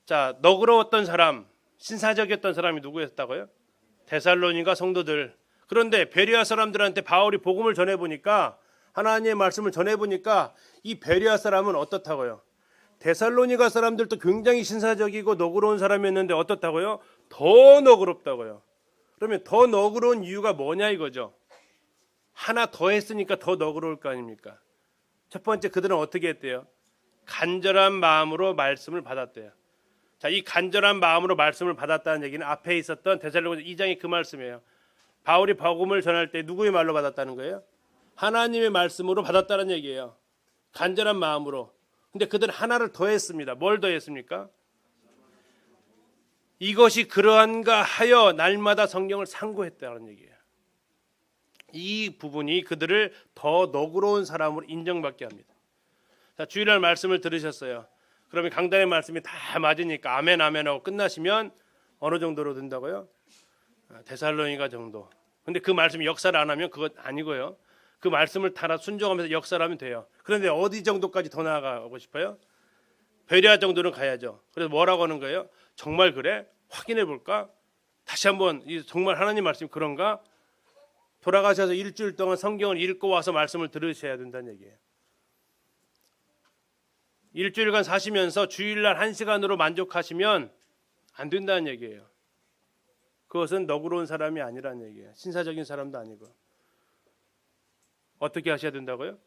자, 너그러웠던 사람, 신사적이었던 사람이 누구였다고요? 데살로니가 성도들. 그런데 베레아 사람들한테 바울이 복음을 전해보니까, 하나님의 말씀을 전해보니까 이 베레아 사람은 어떻다고요? 데살로니가 사람들도 굉장히 신사적이고 너그러운 사람이었는데 어떻다고요? 더 너그럽다고요. 그러면 더 너그러운 이유가 뭐냐 이거죠. 하나 더 했으니까 더 너그러울 거 아닙니까? 첫 번째, 그들은 어떻게 했대요? 간절한 마음으로 말씀을 받았대요. 자, 이 간절한 마음으로 말씀을 받았다는 얘기는 앞에 있었던 데살로니가 2장의 그 말씀이에요. 바울이 복음을 전할 때 누구의 말로 받았다는 거예요? 하나님의 말씀으로 받았다는 얘기예요. 간절한 마음으로. 근데 그들은 하나를 더 했습니다. 뭘 더 했습니까? 이것이 그러한가 하여 날마다 성경을 상고했다는 얘기예요. 이 부분이 그들을 더 너그러운 사람으로 인정받게 합니다. 자, 주일날 말씀을 들으셨어요. 그러면 강단의 말씀이 다 맞으니까 아멘 아멘 하고 끝나시면 어느 정도로 된다고요? 데살로니가 정도. 근데 그 말씀이 역사를 안 하면 그건 아니고요. 그 말씀을 따라 순종하면서 역사를 하면 돼요. 그런데 어디 정도까지 더 나아가고 싶어요? 베레아 정도는 가야죠. 그래서 뭐라고 하는 거예요? 정말 그래? 확인해 볼까? 다시 한번 정말 하나님 말씀이 그런가? 돌아가셔서 일주일 동안 성경을 읽고 와서 말씀을 들으셔야 된다는 얘기예요. 일주일간 사시면서 주일날 1시간으로 만족하시면 안 된다는 얘기예요. 그것은 너그러운 사람이 아니라는 얘기예요. 신사적인 사람도 아니고. 어떻게 하셔야 된다고요?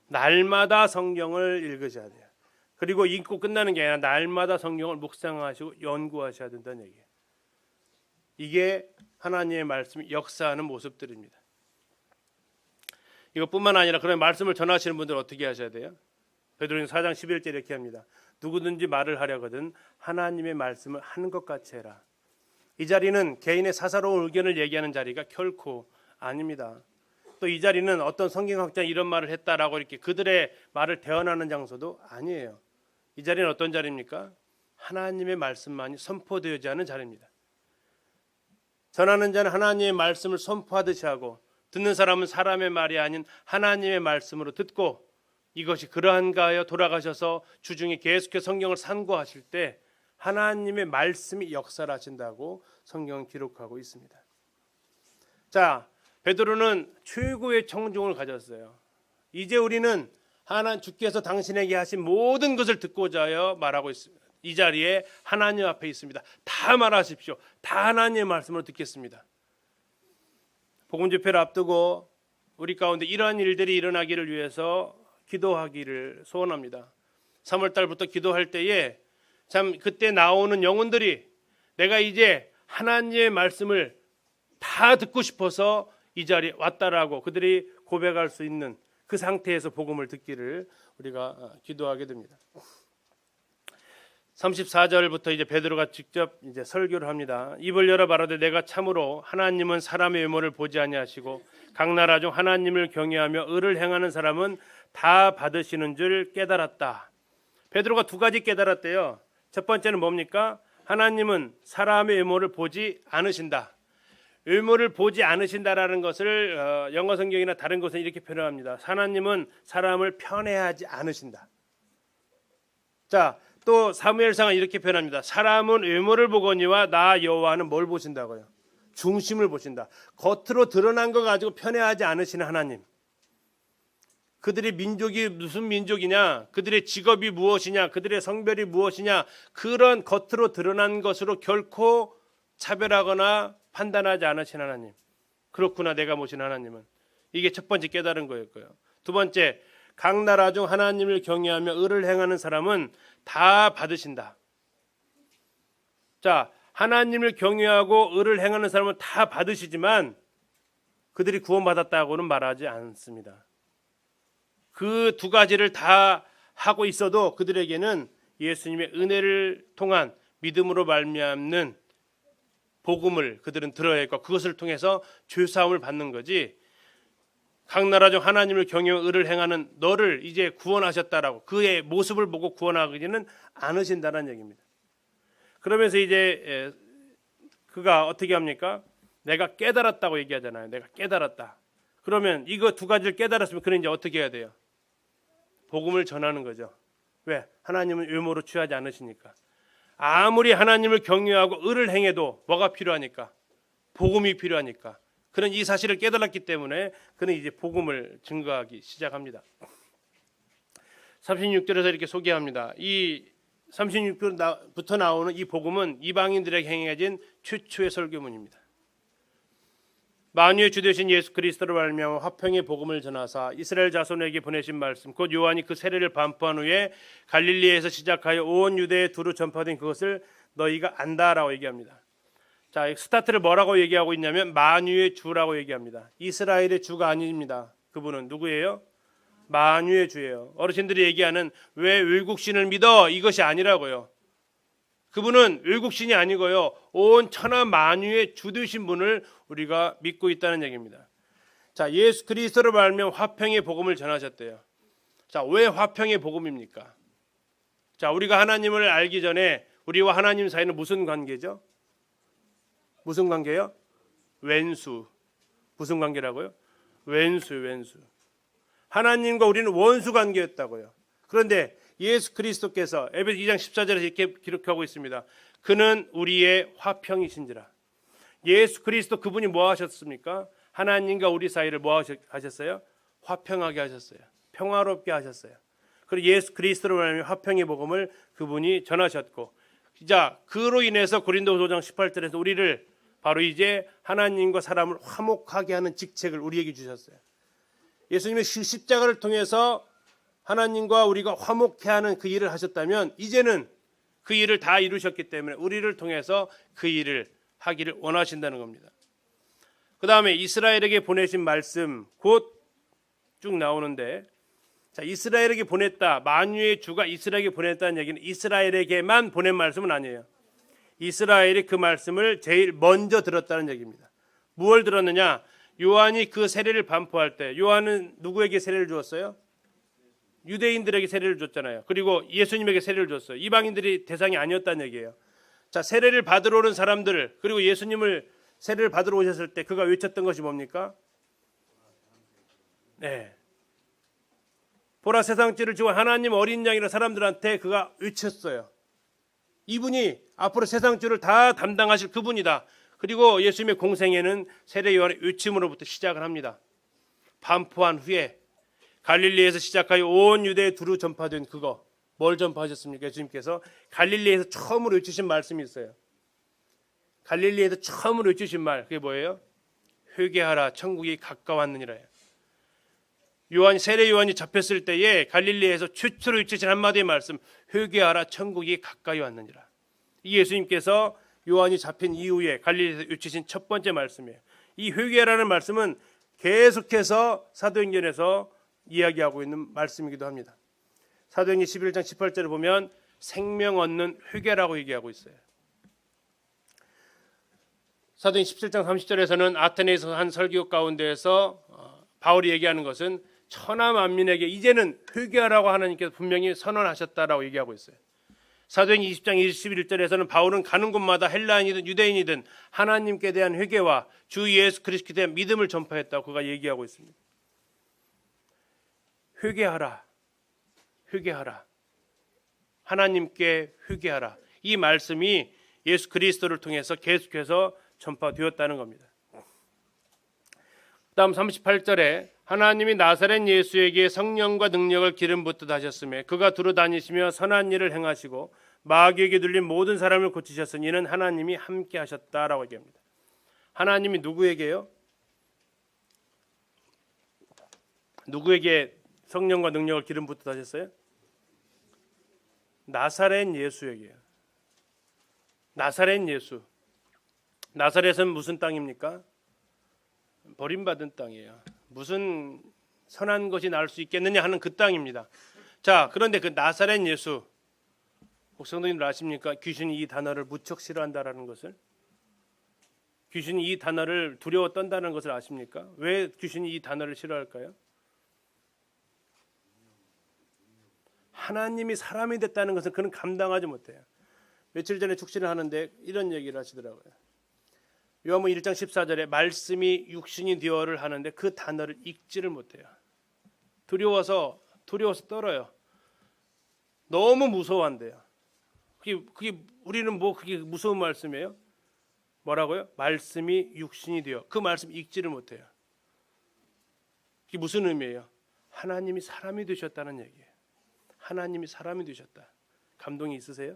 날마다 성경을 읽으셔야 돼요. 그리고 읽고 끝나는 게 아니라 날마다 성경을 묵상하시고 연구하셔야 된다는 얘기예요. 이게 하나님의 말씀이 역사하는 모습들입니다. 이것뿐만 아니라 그런 말씀을 전하시는 분들은 어떻게 하셔야 돼요? 베드로전서 4장 11절 이렇게 합니다. 누구든지 말을 하려거든 하나님의 말씀을 하는 것 같이 해라. 이 자리는 개인의 사사로운 의견을 얘기하는 자리가 결코 아닙니다. 또 이 자리는 어떤 성경학자 이런 말을 했다라고 이렇게 그들의 말을 대언하는 장소도 아니에요. 이 자리는 어떤 자리입니까? 하나님의 말씀만이 선포되어지 않은 자리입니다. 전하는 자는 하나님의 말씀을 선포하듯이 하고 듣는 사람은 사람의 말이 아닌 하나님의 말씀으로 듣고 이것이 그러한가 하여 돌아가셔서 주중에 계속해서 성경을 상고하실 때 하나님의 말씀이 역사를 하신다고 성경은 기록하고 있습니다. 자, 베드로는 최고의 청중을 가졌어요. 이제 우리는 하나님 주께서 당신에게 하신 모든 것을 듣고자 하여 말하고 있습니다. 이 자리에 하나님 앞에 있습니다. 다 말하십시오. 다 하나님의 말씀으로 듣겠습니다. 복음 집회를 앞두고 우리 가운데 이러한 일들이 일어나기를 위해서 기도하기를 소원합니다. 3월 달부터 기도할 때에 참 그때 나오는 영혼들이 내가 이제 하나님의 말씀을 다 듣고 싶어서 이 자리에 왔다라고 그들이 고백할 수 있는 그 상태에서 복음을 듣기를 우리가 기도하게 됩니다. 34절부터 이제 베드로가 직접 이제 설교를 합니다. 입을 열어 말하되 내가 참으로 하나님은 사람의 외모를 보지 아니하시고 각 나라 중 하나님을 경외하며 의를 행하는 사람은 다 받으시는 줄 깨달았다. 베드로가 두 가지 깨달았대요. 첫 번째는 뭡니까? 하나님은 사람의 외모를 보지 않으신다. 외모를 보지 않으신다라는 것을 영어 성경이나 다른 곳은 이렇게 표현합니다. 하나님은 사람을 편애하지 않으신다. 자, 또 사무엘상은 이렇게 표현합니다. 사람은 외모를 보거니와 나 여호와는 뭘 보신다고요? 중심을 보신다. 겉으로 드러난 거 가지고 편애하지 않으시는 하나님. 그들의 민족이 무슨 민족이냐, 그들의 직업이 무엇이냐, 그들의 성별이 무엇이냐, 그런 겉으로 드러난 것으로 결코 차별하거나 판단하지 않으신 하나님. 그렇구나, 내가 모신 하나님은. 이게 첫 번째 깨달은 거였고요. 두 번째, 각 나라 중 하나님을 경외하며 의를 행하는 사람은 다 받으신다. 자, 하나님을 경외하고 의를 행하는 사람은 다 받으시지만 그들이 구원받았다고는 말하지 않습니다. 그 두 가지를 다 하고 있어도 그들에게는 예수님의 은혜를 통한 믿음으로 말미암는 복음을 그들은 들어야 했고, 그것을 통해서 죄사함을 받는 거지, 각 나라 중 하나님을 경외하며 의를 행하는 너를 이제 구원하셨다라고 그의 모습을 보고 구원하기는 않으신다는 얘기입니다. 그러면서 이제 그가 어떻게 합니까? 내가 깨달았다고 얘기하잖아요. 내가 깨달았다. 그러면 이거 두 가지를 깨달았으면 그는 이제 어떻게 해야 돼요? 복음을 전하는 거죠. 왜? 하나님은 외모로 취하지 않으시니까. 아무리 하나님을 경외하고 의를 행해도 뭐가 필요하니까? 복음이 필요하니까. 그는 이 사실을 깨달았기 때문에 그는 이제 복음을 증거하기 시작합니다. 36절에서 이렇게 소개합니다. 이 36절부터 나오는 이 복음은 이방인들에게 행해진 최초의 설교문입니다. 만유의 주 되신 예수 그리스도로 말미암아 화평의 복음을 전하사 이스라엘 자손에게 보내신 말씀, 곧 요한이 그 세례를 반포한 후에 갈릴리에서 시작하여 온 유대에 두루 전파된 그것을 너희가 안다라고 얘기합니다. 자, 스타트를 뭐라고 얘기하고 있냐면 만유의 주라고 얘기합니다. 이스라엘의 주가 아닙니다. 그분은 누구예요? 만유의 주예요. 어르신들이 얘기하는 왜 외국신을 믿어? 이것이 아니라고요. 그분은 외국신이 아니고요, 온 천하 만유의 주 되신 분을 우리가 믿고 있다는 얘기입니다. 자, 예수 그리스도로 말미암아 화평의 복음을 전하셨대요. 자, 왜 화평의 복음입니까? 자, 우리가 하나님을 알기 전에 우리와 하나님 사이는 무슨 관계죠? 무슨 관계요? 왼수. 무슨 관계라고요? 왼수. 하나님과 우리는 원수 관계였다고요. 그런데 예수 그리스도께서 에베소 2장 14절에서 이렇게 기록하고 있습니다. 그는 우리의 화평이신지라. 예수 그리스도 그분이 뭐 하셨습니까? 하나님과 우리 사이를 뭐 하셨어요? 화평하게 하셨어요. 평화롭게 하셨어요. 그리고 예수 그리스도로 말하면 화평의 복음을 그분이 전하셨고, 자, 그로 인해서 고린도서 5장 18절에서 우리를 바로 이제 하나님과 사람을 화목하게 하는 직책을 우리에게 주셨어요. 예수님의 십자가를 통해서 하나님과 우리가 화목해 하는 그 일을 하셨다면 이제는 그 일을 다 이루셨기 때문에 우리를 통해서 그 일을 하기를 원하신다는 겁니다. 그 다음에 이스라엘에게 보내신 말씀 곧 쭉 나오는데, 자, 이스라엘에게 보냈다. 만유의 주가 이스라엘에게 보냈다는 얘기는 이스라엘에게만 보낸 말씀은 아니에요. 이스라엘이 그 말씀을 제일 먼저 들었다는 얘기입니다. 무엇을 들었느냐? 요한이 그 세례를 반포할 때, 요한은 누구에게 세례를 주었어요? 유대인들에게 세례를 줬잖아요. 그리고 예수님에게 세례를 줬어요. 이방인들이 대상이 아니었다는 얘기예요. 자, 세례를 받으러 오는 사람들, 그리고 예수님을 세례를 받으러 오셨을 때 그가 외쳤던 것이 뭡니까? 네. 보라, 세상 죄를 지고 하나님 어린 양이라 사람들한테 그가 외쳤어요. 이분이 앞으로 세상 죄를 다 담당하실 그분이다. 그리고 예수님의 공생애는 세례 요한의 외침으로부터 시작을 합니다. 반포한 후에 갈릴리에서 시작하여 온 유대에 두루 전파된 그거, 뭘 전파하셨습니까? 예수님께서 갈릴리에서 처음으로 외치신 말씀이 있어요. 갈릴리에서 처음으로 외치신 말, 그게 뭐예요? 회개하라, 천국이 가까웠느니라요. 세례 요한이 잡혔을 때에 갈릴리에서 최초로 외치신 한마디의 말씀, 회개하라, 천국이 가까이 왔느니라. 이 예수님께서 요한이 잡힌 이후에 갈릴리에서 외치신 첫 번째 말씀이에요. 이 회개하라는 말씀은 계속해서 사도행전에서 이야기하고 있는 말씀이기도 합니다. 사도행전 11장 18절을 보면 생명 얻는 회개라고 얘기하고 있어요. 사도행전 17장 30절에서는 아테네에서 한 설교 가운데에서 바울이 얘기하는 것은 천하 만민에게 이제는 회개하라고 하나님께서 분명히 선언하셨다라고 얘기하고 있어요. 사도행 20장 21절에서는 바울은 가는 곳마다 헬라인이든 유대인이든 하나님께 대한 회개와 주 예수 그리스도에 대한 믿음을 전파했다고 그가 얘기하고 있습니다. 회개하라. 회개하라. 하나님께 회개하라. 이 말씀이 예수 그리스도를 통해서 계속해서 전파되었다는 겁니다. 다음 38절에 하나님이 나사렛 예수에게 성령과 능력을 기름 붓듯 하셨으며 그가 두루 다니시며 선한 일을 행하시고 마귀에게 눌린 모든 사람을 고치셨으니 이는 하나님이 함께 하셨다라고 얘기합니다. 하나님이 누구에게요? 누구에게 성령과 능력을 기름 붓듯 하셨어요? 나사렛 예수에게요. 나사렛 예수. 나사렛은 무슨 땅입니까? 버림받은 땅이에요. 무슨 선한 것이 나올 수 있겠느냐 하는 그 땅입니다. 자, 그런데 그 나사렛 예수, 성도님들 아십니까? 귀신이 이 단어를 무척 싫어한다라는 것을, 귀신이 이 단어를 두려워 떤다는 것을 아십니까? 왜 귀신이 이 단어를 싫어할까요? 하나님이 사람이 됐다는 것을 그는 감당하지 못해요. 며칠 전에 축신을 하는데 이런 얘기를 하시더라고요. 요한복음 1장 14절에 말씀이 육신이 되어를 하는데 그 단어를 읽지를 못해요. 두려워서 떨어요. 너무 무서워한대요. 그게 우리는 뭐 그게 무서운 말씀이에요? 뭐라고요? 말씀이 육신이 되어. 그 말씀 읽지를 못해요. 그게 무슨 의미예요? 하나님이 사람이 되셨다는 얘기예요. 하나님이 사람이 되셨다. 감동이 있으세요?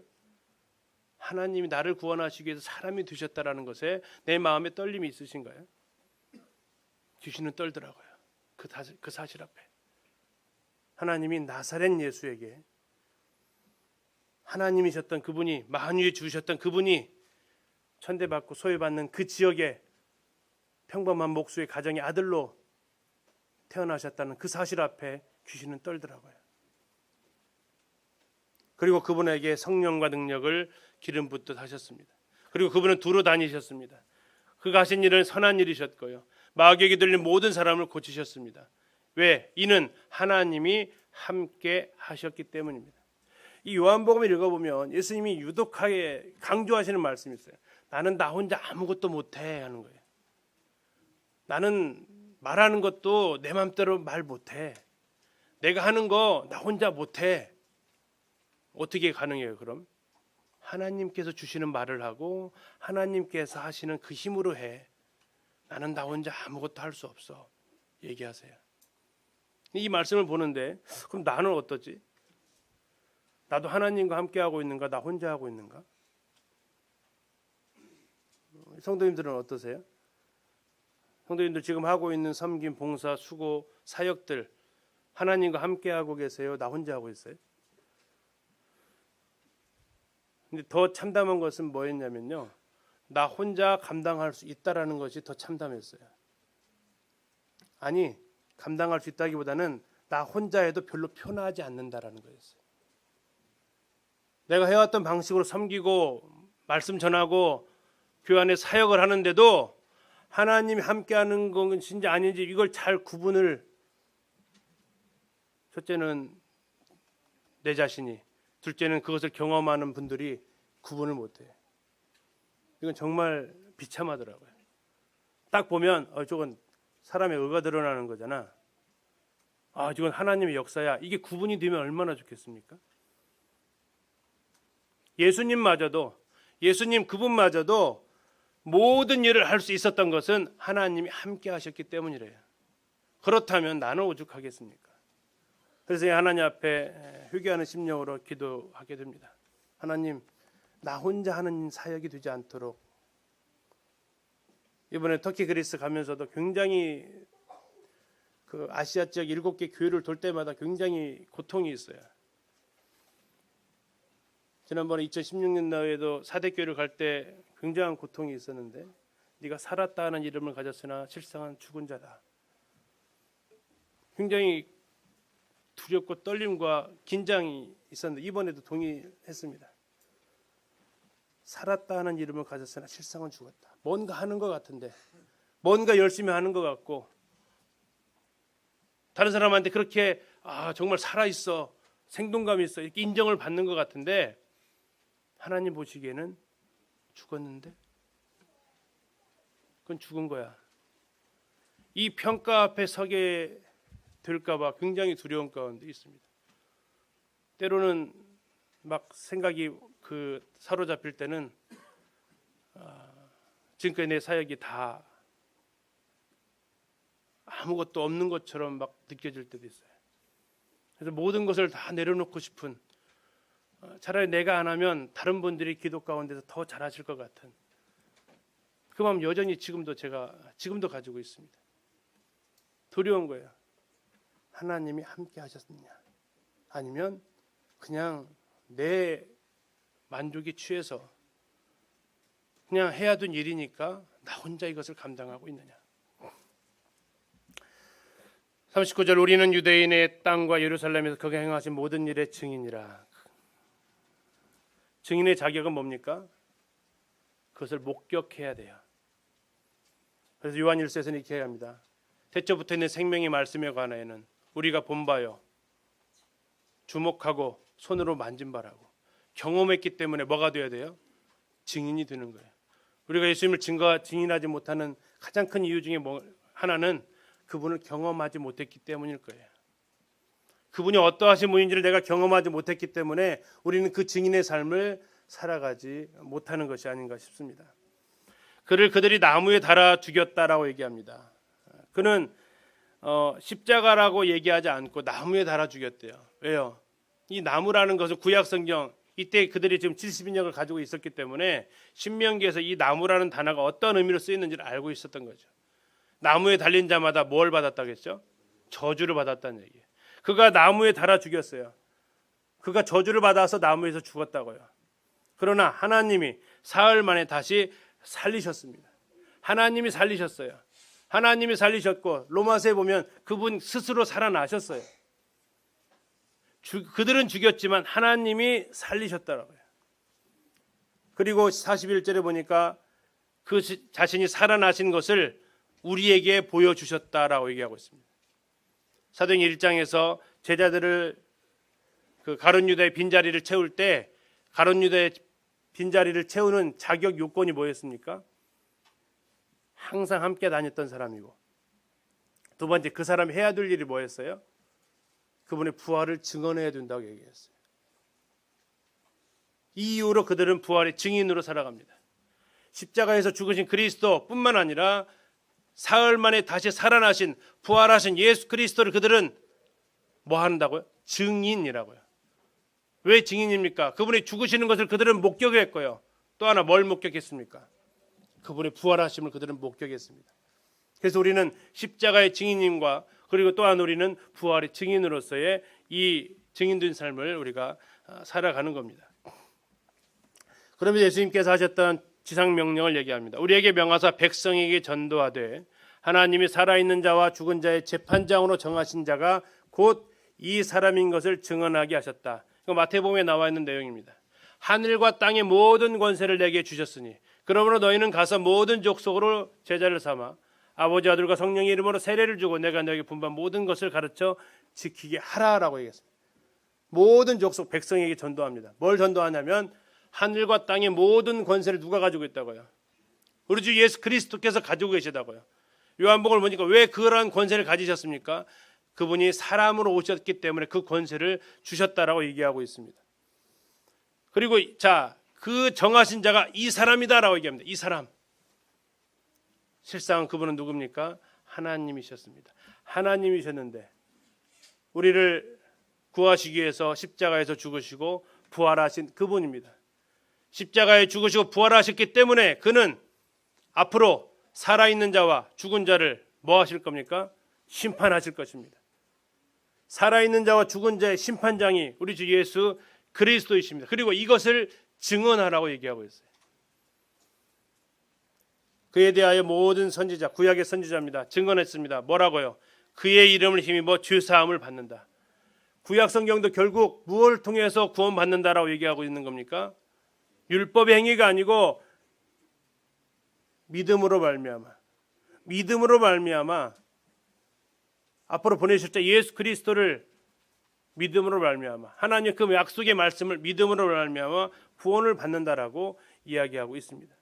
하나님이 나를 구원하시기 위해서 사람이 되셨다라는 것에 내 마음에 떨림이 있으신가요? 귀신은 떨더라고요. 그 사실 앞에. 하나님이 나사렛 예수에게 하나님이셨던 그분이, 만유에 주셨던 그분이 천대받고 소외받는 그 지역에 평범한 목수의 가정의 아들로 태어나셨다는 그 사실 앞에 귀신은 떨더라고요. 그리고 그분에게 성령과 능력을 기름 붓듯 하셨습니다. 그리고 그분은 두루 다니셨습니다. 그가 하신 일은 선한 일이셨고요. 마귀에게 들린 모든 사람을 고치셨습니다. 왜? 이는 하나님이 함께 하셨기 때문입니다. 이 요한복음을 읽어보면 예수님이 유독하게 강조하시는 말씀이 있어요. 나는 나 혼자 아무것도 못해 하는 거예요. 나는 말하는 것도 내 맘대로 말 못해. 내가 하는 거 나 혼자 못해. 어떻게 가능해요? 그럼 하나님께서 주시는 말을 하고 하나님께서 하시는 그 힘으로 해. 나는 나 혼자 아무것도 할 수 없어. 얘기하세요. 이 말씀을 보는데 그럼 나는 어떠지? 나도 하나님과 함께 하고 있는가? 나 혼자 하고 있는가? 성도님들은 어떠세요? 성도님들 지금 하고 있는 섬김, 봉사, 수고, 사역들 하나님과 함께 하고 계세요? 나 혼자 하고 있어요? 근데 더 참담한 것은 뭐였냐면요, 나 혼자 감당할 수 있다라는 것이 더 참담했어요. 아니, 감당할 수 있다기보다는 나 혼자 해도 별로 편하지 않는다라는 거였어요. 내가 해왔던 방식으로 섬기고 말씀 전하고 교회 안에 사역을 하는데도 하나님이 함께하는 것인지 아닌지 이걸 잘 구분을, 첫째는 내 자신이, 둘째는 그것을 경험하는 분들이 구분을 못해요. 이건 정말 비참하더라고요. 딱 보면 저건 사람의 의가 드러나는 거잖아. 이건 하나님의 역사야. 이게 구분이 되면 얼마나 좋겠습니까? 예수님 그분마저도 모든 일을 할 수 있었던 것은 하나님이 함께 하셨기 때문이래요. 그렇다면 나는 오죽하겠습니까? 그래서 하나님 앞에 회개하는 심령으로 기도하게 됩니다. 하나님, 나 혼자 하는 사역이 되지 않도록. 이번에 터키 그리스 가면서도 굉장히 그 아시아 지역 7개 교회를 돌 때마다 굉장히 고통이 있어요. 지난번에 2016년도에도 사대교회를 갈 때 굉장한 고통이 있었는데, 네가 살았다 하는 이름을 가졌으나 실상은 죽은 자다. 굉장히 두렵고 떨림과 긴장이 있었는데 이번에도 동의했습니다. 살았다 하는 이름을 가졌으나 실상은 죽었다. 뭔가 하는 것 같은데, 뭔가 열심히 하는 것 같고, 다른 사람한테 그렇게 정말 살아있어, 생동감이 있어 이렇게 인정을 받는 것 같은데 하나님 보시기에는 죽었는데? 그건 죽은 거야. 이 평가 앞에 서게 될까 봐 굉장히 두려운 가운데 있습니다. 때로는 막 생각이 사로잡힐 때는 지금까지 내 사역이 다 아무것도 없는 것처럼 막 느껴질 때도 있어요. 그래서 모든 것을 다 내려놓고 싶은, 차라리 내가 안 하면 다른 분들이 기도 가운데서 더 잘하실 것 같은 그 마음 여전히 지금도 가지고 있습니다. 두려운 거예요. 하나님이 함께 하셨느냐, 아니면 그냥 내 만족에 취해서 그냥 해야 된 일이니까 나 혼자 이것을 감당하고 있느냐. 39절, 우리는 유대인의 땅과 예루살렘에서 그가 행하신 모든 일의 증인이라. 증인의 자격은 뭡니까? 그것을 목격해야 돼요. 그래서 요한 1서에서는 이렇게 합니다. 태초부터 있는 생명의 말씀에 관하여는 우리가 본 바요, 주목하고 손으로 만진 바라고 경험했기 때문에 뭐가 되어야 돼요? 증인이 되는 거예요. 우리가 예수님을 증인하지 못하는 가장 큰 이유 중에 하나는 그분을 경험하지 못했기 때문일 거예요. 그분이 어떠하신 분인지를 내가 경험하지 못했기 때문에 우리는 그 증인의 삶을 살아가지 못하는 것이 아닌가 싶습니다. 그들이 나무에 달아 죽였다라고 얘기합니다. 그는 십자가라고 얘기하지 않고 나무에 달아 죽였대요. 왜요? 이 나무라는 것은 구약성경, 이때 그들이 지금 70인역을 가지고 있었기 때문에 신명기에서 이 나무라는 단어가 어떤 의미로 쓰이는지를 알고 있었던 거죠. 나무에 달린 자마다 뭘 받았다겠죠? 저주를 받았다는 얘기예요. 그가 나무에 달아 죽였어요. 그가 저주를 받아서 나무에서 죽었다고요. 그러나 하나님이 사흘 만에 다시 살리셨습니다. 하나님이 살리셨어요. 하나님이 살리셨고 로마서에 보면 그분 스스로 살아나셨어요. 그들은 죽였지만 하나님이 살리셨더라고요. 그리고 41절에 보니까 그 자신이 살아나신 것을 우리에게 보여주셨다라고 얘기하고 있습니다. 사도행 1장에서 제자들을 가룟 유다의 빈자리를 채울 때 가룟 유다의 빈자리를 채우는 자격 요건이 뭐였습니까? 항상 함께 다녔던 사람이고, 두 번째 그 사람이 해야 될 일이 뭐였어요? 그분의 부활을 증언해야 된다고 얘기했어요. 이 이유로 그들은 부활의 증인으로 살아갑니다. 십자가에서 죽으신 그리스도뿐만 아니라 사흘 만에 다시 살아나신 부활하신 예수 그리스도를 그들은 뭐 한다고요? 증인이라고요. 왜 증인입니까? 그분이 죽으시는 것을 그들은 목격했고요. 또 하나 뭘 목격했습니까? 그분의 부활하심을 그들은 목격했습니다. 그래서 우리는 십자가의 증인님과 그리고 또한 우리는 부활의 증인으로서의 이 증인된 삶을 우리가 살아가는 겁니다. 그러면 예수님께서 하셨던 지상 명령을 얘기합니다. 우리에게 명하사 백성에게 전도하되 하나님이 살아있는 자와 죽은 자의 재판장으로 정하신 자가 곧 이 사람인 것을 증언하게 하셨다. 이거 마태복음에 나와 있는 내용입니다. 하늘과 땅의 모든 권세를 내게 주셨으니 그러므로 너희는 가서 모든 족속으로 제자를 삼아 아버지 아들과 성령의 이름으로 세례를 주고 내가 너에게 분부한 모든 것을 가르쳐 지키게 하라라고 얘기했습니다. 모든 족속 백성에게 전도합니다. 뭘 전도하냐면 하늘과 땅의 모든 권세를 누가 가지고 있다고요? 우리 주 예수 그리스도께서 가지고 계시다고요. 요한복음을 보니까 왜 그러한 권세를 가지셨습니까? 그분이 사람으로 오셨기 때문에 그 권세를 주셨다라고 얘기하고 있습니다. 그리고 그 정하신 자가 이 사람이다라고 얘기합니다. 이 사람. 실상 그분은 누굽니까? 하나님이셨습니다. 하나님이셨는데 우리를 구하시기 위해서 십자가에서 죽으시고 부활하신 그분입니다. 십자가에 죽으시고 부활하셨기 때문에 그는 앞으로 살아있는 자와 죽은 자를 뭐 하실 겁니까? 심판하실 것입니다. 살아있는 자와 죽은 자의 심판장이 우리 주 예수 그리스도이십니다. 그리고 이것을 증언하라고 얘기하고 있어요. 그에 대하여 모든 선지자, 구약의 선지자입니다. 증언했습니다. 뭐라고요? 그의 이름을 힘입어 죄사함을 받는다. 구약 성경도 결국 무엇을 통해서 구원받는다라고 얘기하고 있는 겁니까? 율법의 행위가 아니고 믿음으로 말미암아 앞으로 보내실 때 예수 그리스도를 믿음으로 말미암아 하나님의 그 약속의 말씀을 믿음으로 말미암아 구원을 받는다라고 이야기하고 있습니다.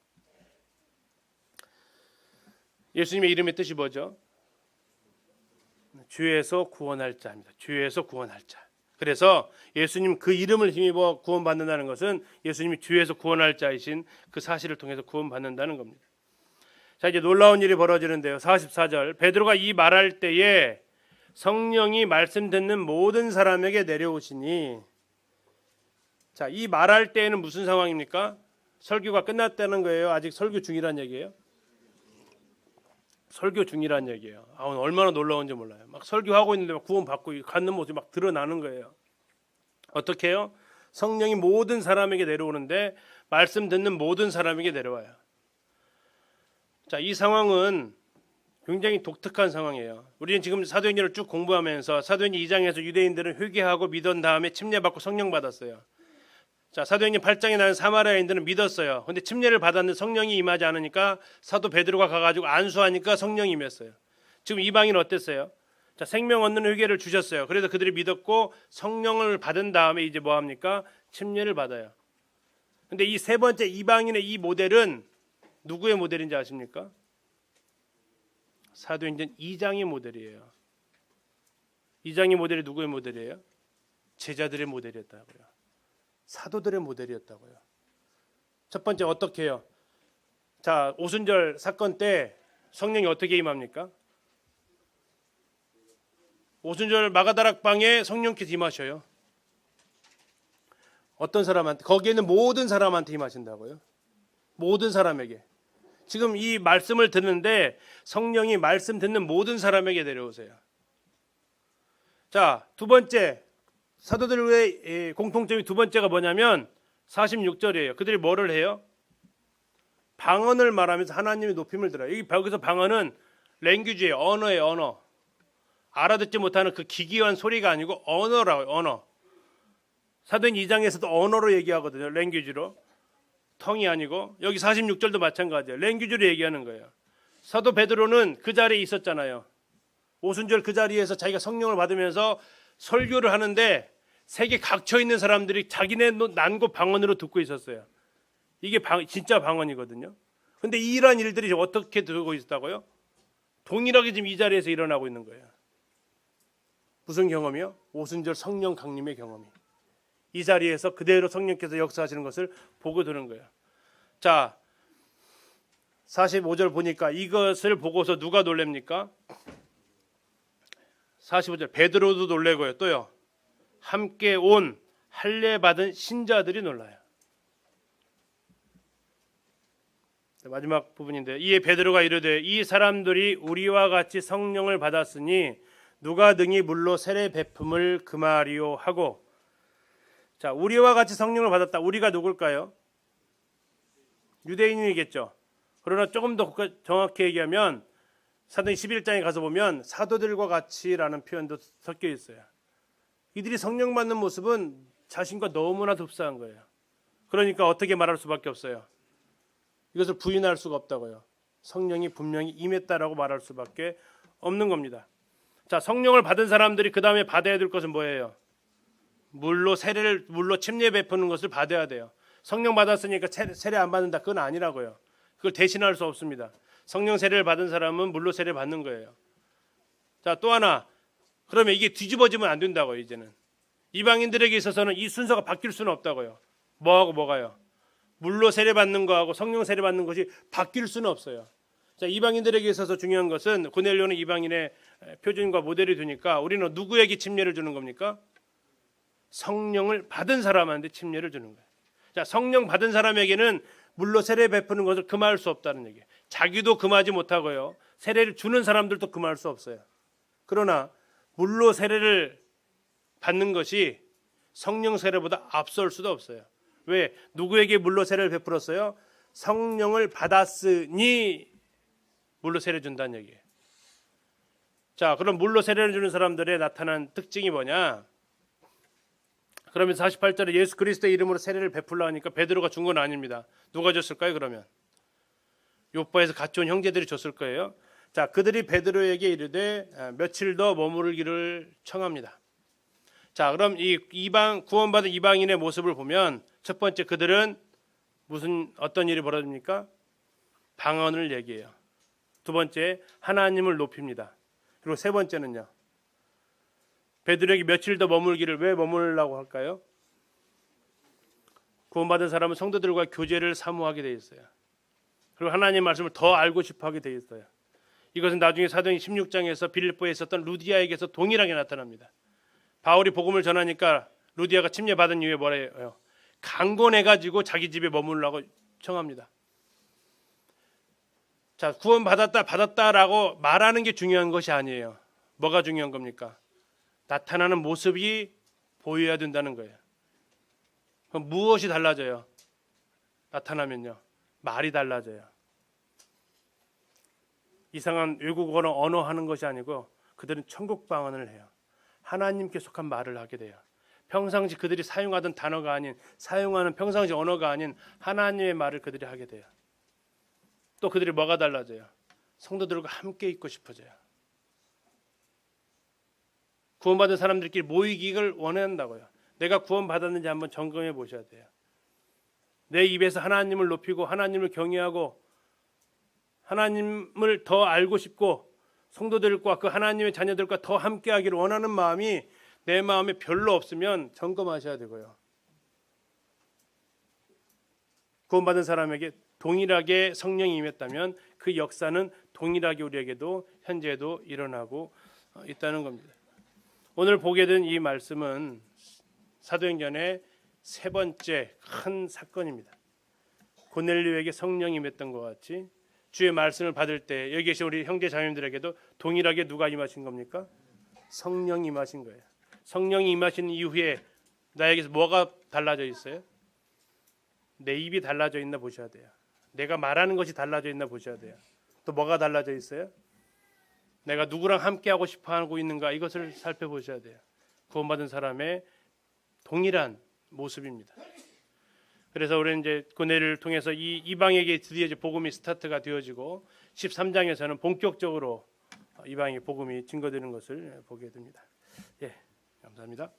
예수님의 이름의 뜻이 뭐죠? 주에서 구원할 자입니다. 주에서 구원할 자. 그래서 예수님 그 이름을 힘입어 구원받는다는 것은 예수님이 주에서 구원할 자이신 그 사실을 통해서 구원받는다는 겁니다. 자, 이제 놀라운 일이 벌어지는데요. 44절 베드로가 이 말할 때에 성령이 말씀 듣는 모든 사람에게 내려오시니, 자, 이 말할 때에는 무슨 상황입니까? 설교가 끝났다는 거예요? 아직 설교 중이란 얘기예요? 설교 중이란 얘기예요. 오늘 얼마나 놀라운지 몰라요. 막 설교하고 있는데 막 구원 받고 갖는 모습이 막 드러나는 거예요. 어떻게 해요? 성령이 모든 사람에게 내려오는데 말씀 듣는 모든 사람에게 내려와요. 자, 이 상황은 굉장히 독특한 상황이에요. 우리는 지금 사도행전을 쭉 공부하면서 사도행전 2장에서 유대인들은 회개하고 믿은 다음에 침례받고 성령 받았어요. 자, 사도행전 8장에 나온 사마리아인들은 믿었어요. 근데 침례를 받았는데 성령이 임하지 않으니까 사도 베드로가 가가지고 안수하니까 성령이 임했어요. 지금 이방인은 어땠어요? 자, 생명 얻는 회개를 주셨어요. 그래서 그들이 믿었고 성령을 받은 다음에 이제 뭐 합니까? 침례를 받아요. 근데 이 세 번째 이방인의 이 모델은 누구의 모델인지 아십니까? 사도행전 2장의 모델이에요. 2장의 모델이 누구의 모델이에요? 제자들의 모델이었다고요. 사도들의 모델이었다고요. 첫 번째 어떻게 해요? 자, 오순절 사건 때 성령이 어떻게 임합니까? 오순절 마가다락방에 성령께서 임하셔요. 어떤 사람한테? 거기에 있는 모든 사람한테 임하신다고요. 모든 사람에게. 지금 이 말씀을 듣는데 성령이 말씀 듣는 모든 사람에게 내려오세요. 자, 두 번째 사도들의 공통점이 두 번째가 뭐냐면 46절이에요. 그들이 뭐를 해요? 방언을 말하면서 하나님의 높임을 들어요. 여기서 방언은 랭귀지예요. 언어예요. 언어. 알아듣지 못하는 그 기괴한 소리가 아니고 언어라고요. 언어. 사도행 2장에서도 언어로 얘기하거든요. 랭귀지로. 텅이 아니고 여기 46절도 마찬가지예요. 랭귀지로 얘기하는 거예요. 사도 베드로는 그 자리에 있었잖아요. 오순절 그 자리에서 자기가 성령을 받으면서 설교를 하는데 세계 각처에 있는 사람들이 자기네 난고 방언으로 듣고 있었어요. 이게 진짜 방언이거든요. 근데 이러한 일들이 어떻게 되고 있었다고요? 동일하게 지금 이 자리에서 일어나고 있는 거예요. 무슨 경험이요? 오순절 성령 강림의 경험이. 이 자리에서 그대로 성령께서 역사하시는 것을 보고 드는 거예요. 자, 45절 보니까 이것을 보고서 누가 놀랍니까? 45절 베드로도 놀래고요. 또요. 함께 온 할례 받은 신자들이 놀라요. 마지막 부분인데 이에 베드로가 이르되 이 사람들이 우리와 같이 성령을 받았으니 누가 능히 물로 세례 베품을 금하리요 하고. 자, 우리와 같이 성령을 받았다. 우리가 누굴까요? 유대인이겠죠. 그러나 조금 더 정확히 얘기하면 사도행 11장에 가서 보면 사도들과 같이라는 표현도 섞여 있어요. 이들이 성령 받는 모습은 자신과 너무나 흡사한 거예요. 그러니까 어떻게 말할 수밖에 없어요. 이것을 부인할 수가 없다고요. 성령이 분명히 임했다라고 말할 수밖에 없는 겁니다. 자, 성령을 받은 사람들이 그 다음에 받아야 될 것은 뭐예요? 물로 침례 베푸는 것을 받아야 돼요. 성령 받았으니까 세례 안 받는다. 그건 아니라고요. 그걸 대신할 수 없습니다. 성령 세례를 받은 사람은 물로 세례 받는 거예요. 자, 또 하나. 그러면 이게 뒤집어지면 안 된다고요. 이제는 이방인들에게 있어서는 이 순서가 바뀔 수는 없다고요. 뭐하고 뭐가요? 물로 세례 받는 거하고 성령 세례 받는 것이 바뀔 수는 없어요. 자, 이방인들에게 있어서 중요한 것은 고넬료는 이방인의 표준과 모델이 되니까 우리는 누구에게 침례를 주는 겁니까? 성령을 받은 사람한테 침례를 주는 거예요. 자, 성령 받은 사람에게는 물로 세례 베푸는 것을 금할 수 없다는 얘기예요. 자기도 금하지 못하고요. 세례를 주는 사람들도 금할 수 없어요. 그러나 물로 세례를 받는 것이 성령 세례보다 앞설 수도 없어요. 왜? 누구에게 물로 세례를 베풀었어요? 성령을 받았으니 물로 세례 준다는 얘기예요. 자, 그럼 물로 세례를 주는 사람들의 나타난 특징이 뭐냐? 그러면 48절에 예수 그리스도의 이름으로 세례를 베풀라 하니까 베드로가 준 건 아닙니다. 누가 줬을까요? 그러면 요바에서 같이 온 형제들이 줬을 거예요. 자, 그들이 베드로에게 이르되 며칠 더 머무르기를 청합니다. 자, 그럼 이 구원받은 이방인의 모습을 보면 첫 번째 그들은 어떤 일이 벌어집니까? 방언을 얘기해요. 두 번째 하나님을 높입니다. 그리고 세 번째는요. 베드로에게 며칠 더 머물기를 왜 머물라고 할까요? 구원받은 사람은 성도들과 교제를 사모하게 돼 있어요. 그리고 하나님의 말씀을 더 알고 싶어하게 돼 있어요. 이것은 나중에 사도행 16장에서 빌립보에 있었던 루디아에게서 동일하게 나타납니다. 바울이 복음을 전하니까 루디아가 침례받은 이후에 뭐래요? 강권해가지고 자기 집에 머물라고 청합니다. 자, 받았다라고 말하는 게 중요한 것이 아니에요. 뭐가 중요한 겁니까? 나타나는 모습이 보여야 된다는 거예요. 그럼 무엇이 달라져요? 나타나면요. 말이 달라져요. 이상한 외국어로 언어하는 것이 아니고 그들은 천국 방언을 해요. 하나님께 속한 말을 하게 돼요. 평상시 그들이 사용하던 단어가 아닌, 사용하는 평상시 언어가 아닌 하나님의 말을 그들이 하게 돼요. 또 그들이 뭐가 달라져요? 성도들과 함께 있고 싶어져요. 구원받은 사람들끼리 모이기를 원한다고요. 내가 구원받았는지 한번 점검해 보셔야 돼요. 내 입에서 하나님을 높이고 하나님을 경외하고 하나님을 더 알고 싶고 성도들과 그 하나님의 자녀들과 더 함께하기를 원하는 마음이 내 마음에 별로 없으면 점검하셔야 되고요. 구원받은 사람에게 동일하게 성령이 임했다면 그 역사는 동일하게 우리에게도 현재도 일어나고 있다는 겁니다. 오늘 보게 된 이 말씀은 사도행전의 세 번째 큰 사건입니다. 고넬료에게 성령이 임했던 것 같이 주의 말씀을 받을 때 여기 계신 우리 형제 자매님들에게도 동일하게 누가 임하신 겁니까? 성령이 임하신 거예요. 성령이 임하신 이후에 나에게서 뭐가 달라져 있어요? 내 입이 달라져 있나 보셔야 돼요. 내가 말하는 것이 달라져 있나 보셔야 돼요. 또 뭐가 달라져 있어요? 내가 누구랑 함께하고 싶어하고 있는가 이것을 살펴보셔야 돼요. 구원받은 사람의 동일한 모습입니다. 그래서 우리는 이제 고넬을 통해서 이 이방에게 드디어 이제 복음이 스타트가 되어지고 13장에서는 본격적으로 이방의 복음이 증거되는 것을 보게 됩니다. 예, 감사합니다.